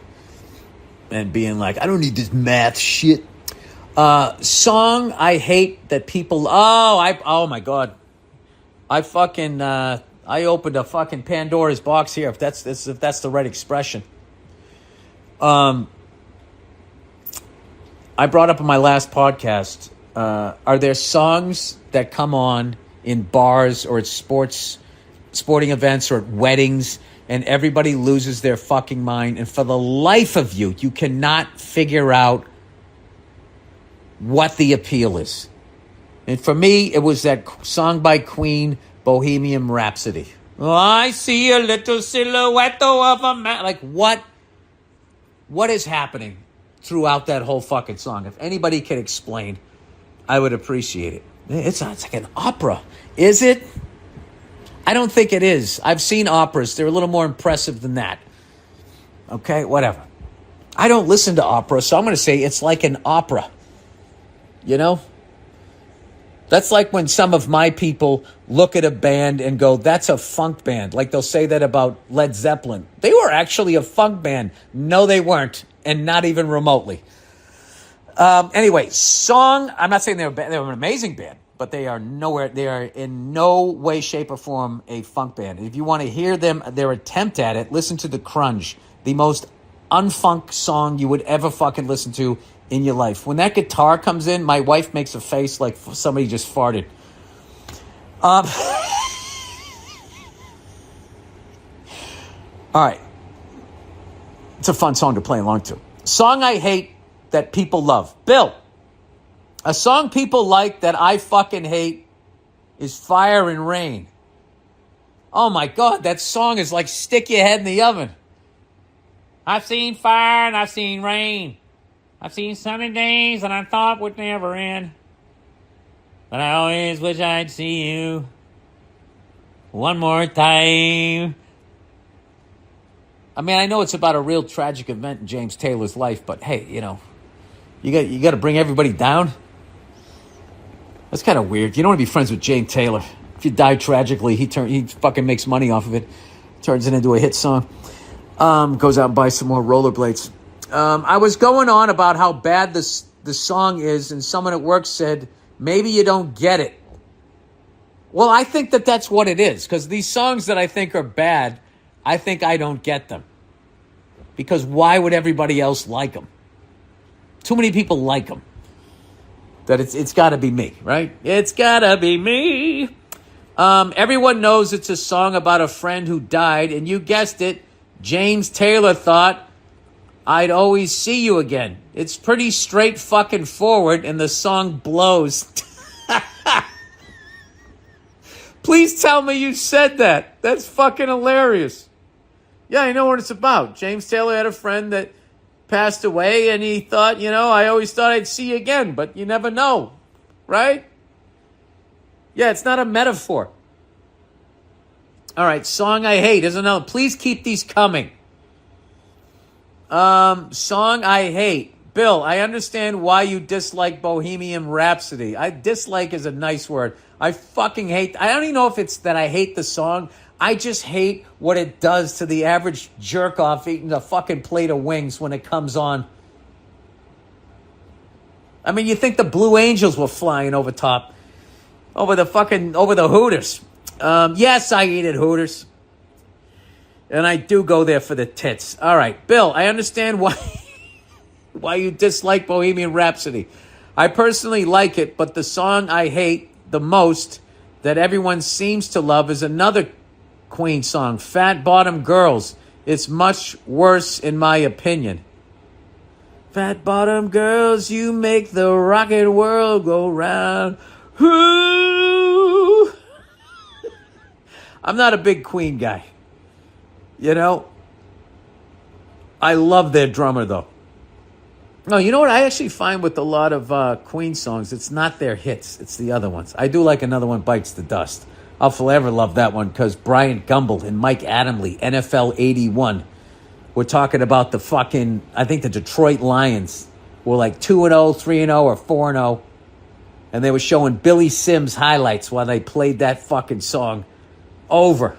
and being like, I don't need this math shit. Song I hate that people... Oh, my God. I opened a fucking Pandora's box here, if that's the right expression. I brought up in my last podcast, are there songs that come on in bars or at sporting events or at weddings, and everybody loses their fucking mind, and for the life of you, you cannot figure out what the appeal is? And for me, it was that song by Queen, Bohemian Rhapsody. Oh, I see a little silhouette of a man. Like, what is happening throughout that whole fucking song? If anybody could explain, I would appreciate it. It's like an opera. Is it? I don't think it is. I've seen operas. They're a little more impressive than that. Okay, whatever. I don't listen to opera, so I'm going to say it's like an opera. You know? That's like when some of my people look at a band and go, that's a funk band. Like they'll say that about Led Zeppelin. They were actually a funk band. No, they weren't. And not even remotely. Anyway, song, I'm not saying they were an amazing band, but they are in no way, shape, or form a funk band. If you want to hear their attempt at it, listen to The Crunge, the most unfunk song you would ever fucking listen to in your life. When that guitar comes in, my wife makes a face like somebody just farted. All right. It's a fun song to play along to. Song I hate that people love. Bill, a song people like that I fucking hate is Fire and Rain. Oh my God, that song is like stick your head in the oven. I've seen fire and I've seen rain. I've seen sunny days that I thought would never end. But I always wish I'd see you one more time. I mean, I know it's about a real tragic event in James Taylor's life, but hey, you know, you got to bring everybody down. That's kind of weird. You don't want to be friends with James Taylor. If you die tragically, he fucking makes money off of it, turns it into a hit song. Goes out and buys some more rollerblades. I was going on about how bad the song is, and someone at work said, maybe you don't get it. Well, I think that's what it is, because these songs that I think are bad, I think I don't get them. Because why would everybody else like them? Too many people like them. That it's got to be me, right? It's got to be me. Everyone knows it's a song about a friend who died, and you guessed it, James Taylor thought, I'd always see you again. It's pretty straight fucking forward, and the song blows. Please tell me you said that. That's fucking hilarious. Yeah, I know what it's about. James Taylor had a friend that passed away, and he thought, I always thought I'd see you again, but you never know, right? Yeah, it's not a metaphor. All right, song I hate is another. Please keep these coming. Song I hate. Bill, I understand why you dislike Bohemian Rhapsody. Dislike is a nice word. I fucking hate. I don't even know if it's that I hate the song. I just hate what it does to the average jerk off eating a fucking plate of wings when it comes on. I mean, you think the Blue Angels were flying over the Hooters. Yes, I eat at Hooters. And I do go there for the tits. All right, Bill, I understand why you dislike Bohemian Rhapsody. I personally like it, but the song I hate the most that everyone seems to love is another Queen song, Fat Bottom Girls. It's much worse in my opinion. Fat bottom girls, you make the rocket world go round. Ooh. I'm not a big Queen guy. I love their drummer, though. No, you know what? I actually find with a lot of Queen songs, it's not their hits. It's the other ones. I do like Another One Bites the Dust. I'll forever love that one because Brian Gumble and Mike Adamle, NFL 81, were talking about the fucking, I think the Detroit Lions were like 2-0, 3-0, or 4-0. And they were showing Billy Sims highlights while they played that fucking song over.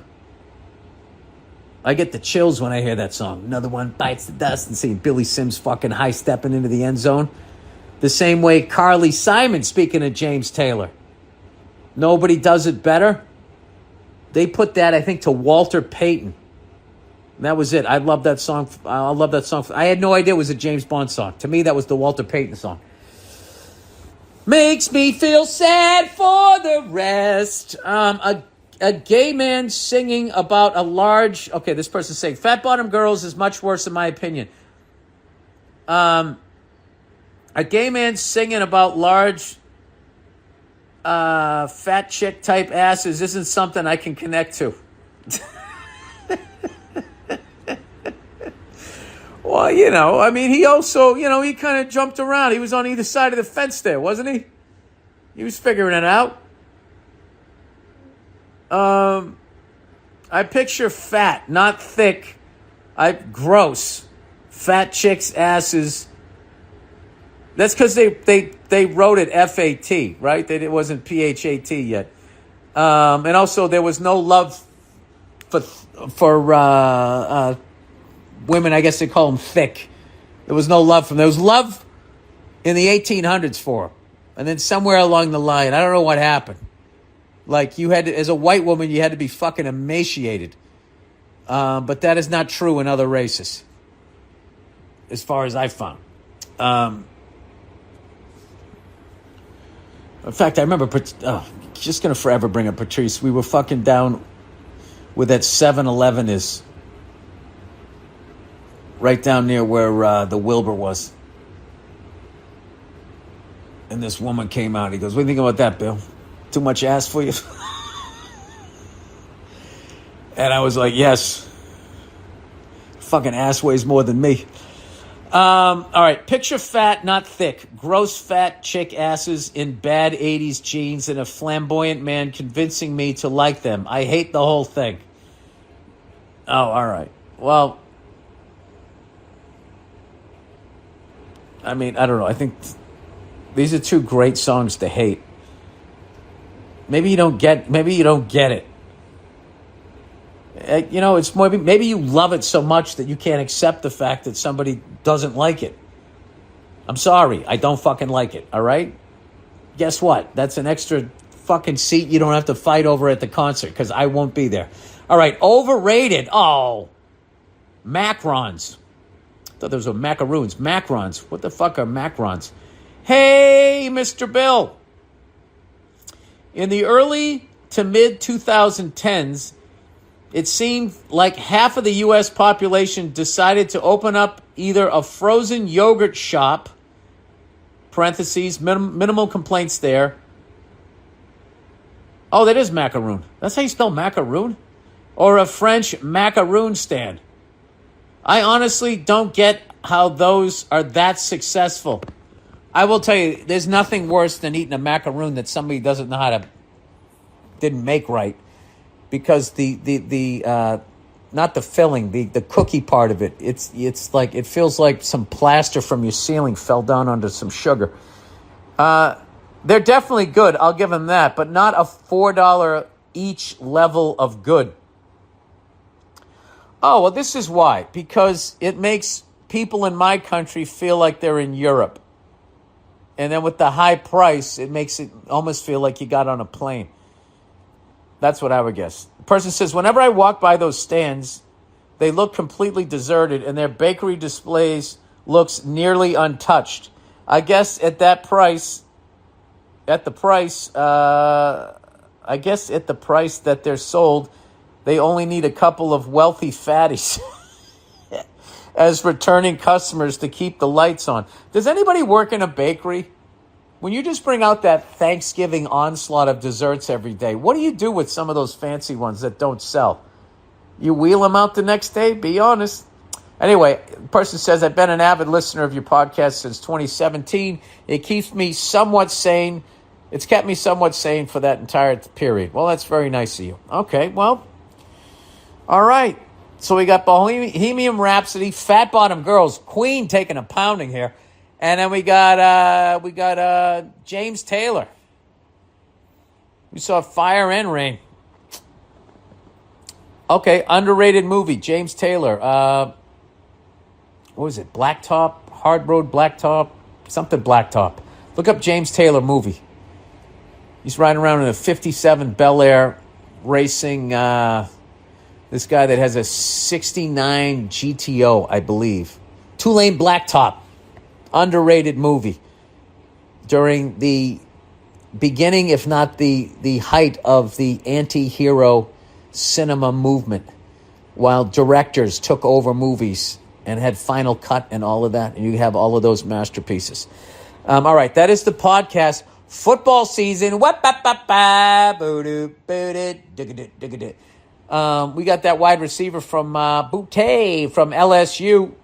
I get the chills when I hear that song. Another one bites the dust, and seeing Billy Sims fucking high stepping into the end zone. The same way Carly Simon, speaking of James Taylor. Nobody does it better. They put that, I think, to Walter Payton. And that was it. I love that song. I love that song. I had no idea it was a James Bond song. To me, that was the Walter Payton song. Makes me feel sad for the rest. A gay man singing about a large... Okay, this person's saying, Fat Bottom Girls is much worse in my opinion. A gay man singing about large... fat chick type asses isn't something I can connect to. Well, I mean, he also, he kind of jumped around. He was on either side of the fence there, wasn't he? He was figuring it out. I picture fat, not thick. Gross. Fat chicks' asses. That's because they wrote it F-A-T, right? It wasn't P-H-A-T yet. And also there was no love for women. I guess they call them thick. There was no love for them. There was love in the 1800s for them. And then somewhere along the line, I don't know what happened. Like you had to, as a white woman, you had to be fucking emaciated. But that is not true in other races. As far as I found. In fact, I remember, just going to forever bring up Patrice. We were fucking down where that 7-Eleven is. Right down near where the Wilbur was. And this woman came out. He goes, what do you think about that, Bill? Too much ass for you? And I was like, yes. Fucking ass weighs more than me. All right, picture fat, not thick. Gross fat chick asses in bad 80s jeans and a flamboyant man convincing me to like them. I hate the whole thing. Oh, all right. Well, I mean, I don't know. I think these are two great songs to hate. Maybe you don't get it. It's more, maybe you love it so much that you can't accept the fact that somebody doesn't like it. I'm sorry, I don't fucking like it, all right? Guess what? That's an extra fucking seat you don't have to fight over at the concert, because I won't be there. All right, overrated. Oh, macarons. I thought those were macaroons. Macarons. What the fuck are macarons? Hey, Mr. Bill. In the early to mid 2010s, it seemed like half of the U.S. population decided to open up either a frozen yogurt shop, parentheses, minimal complaints there. Oh, that is macaroon. That's how you spell macaroon? Or a French macaroon stand. I honestly don't get how those are that successful. I will tell you, there's nothing worse than eating a macaroon that somebody didn't make right. Because the not the filling, the cookie part of it, it's like, it feels like some plaster from your ceiling fell down onto some sugar. They're definitely good, I'll give them that, but not a $4 each level of good. Oh, well, this is why. Because it makes people in my country feel like they're in Europe. And then with the high price, it makes it almost feel like you got on a plane. That's what I would guess. The person says, whenever I walk by those stands, they look completely deserted and their bakery displays looks nearly untouched. I guess at the price that they're sold, they only need a couple of wealthy fatties as returning customers to keep the lights on. Does anybody work in a bakery? When you just bring out that Thanksgiving onslaught of desserts every day, what do you do with some of those fancy ones that don't sell? You wheel them out the next day? Be honest. Anyway, the person says, I've been an avid listener of your podcast since 2017. It keeps me somewhat sane. It's kept me somewhat sane for that entire period. Well, that's very nice of you. Okay, well, all right. So we got Bohemian Rhapsody, Fat Bottom Girls, Queen taking a pounding here. And then we got James Taylor. We saw Fire and Rain. Okay, underrated movie. James Taylor. What was it? Blacktop? Hard Road Blacktop? Something Blacktop. Look up James Taylor movie. He's riding around in a 57 Bel Air racing this guy that has a 69 GTO, I believe. Two-lane blacktop. Underrated movie. During the beginning, if not the height of the anti-hero cinema movement, while directors took over movies and had Final Cut and all of that, and you have all of those masterpieces. All right, that is the podcast. Football season. We got that wide receiver from Butte from LSU.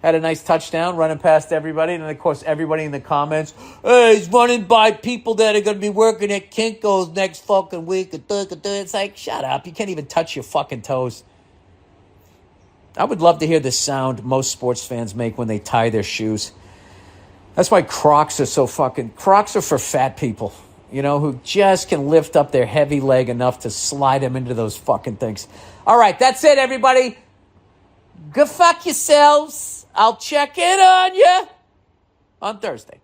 Had a nice touchdown running past everybody. And, of course, everybody in the comments, hey, he's running by people that are going to be working at Kinko's next fucking week. It's like, shut up. You can't even touch your fucking toes. I would love to hear the sound most sports fans make when they tie their shoes. That's why Crocs are so fucking... Crocs are for fat people, you know, who just can lift up their heavy leg enough to slide them into those fucking things. All right, that's it, everybody. Go fuck yourselves. I'll check in on you on Thursday.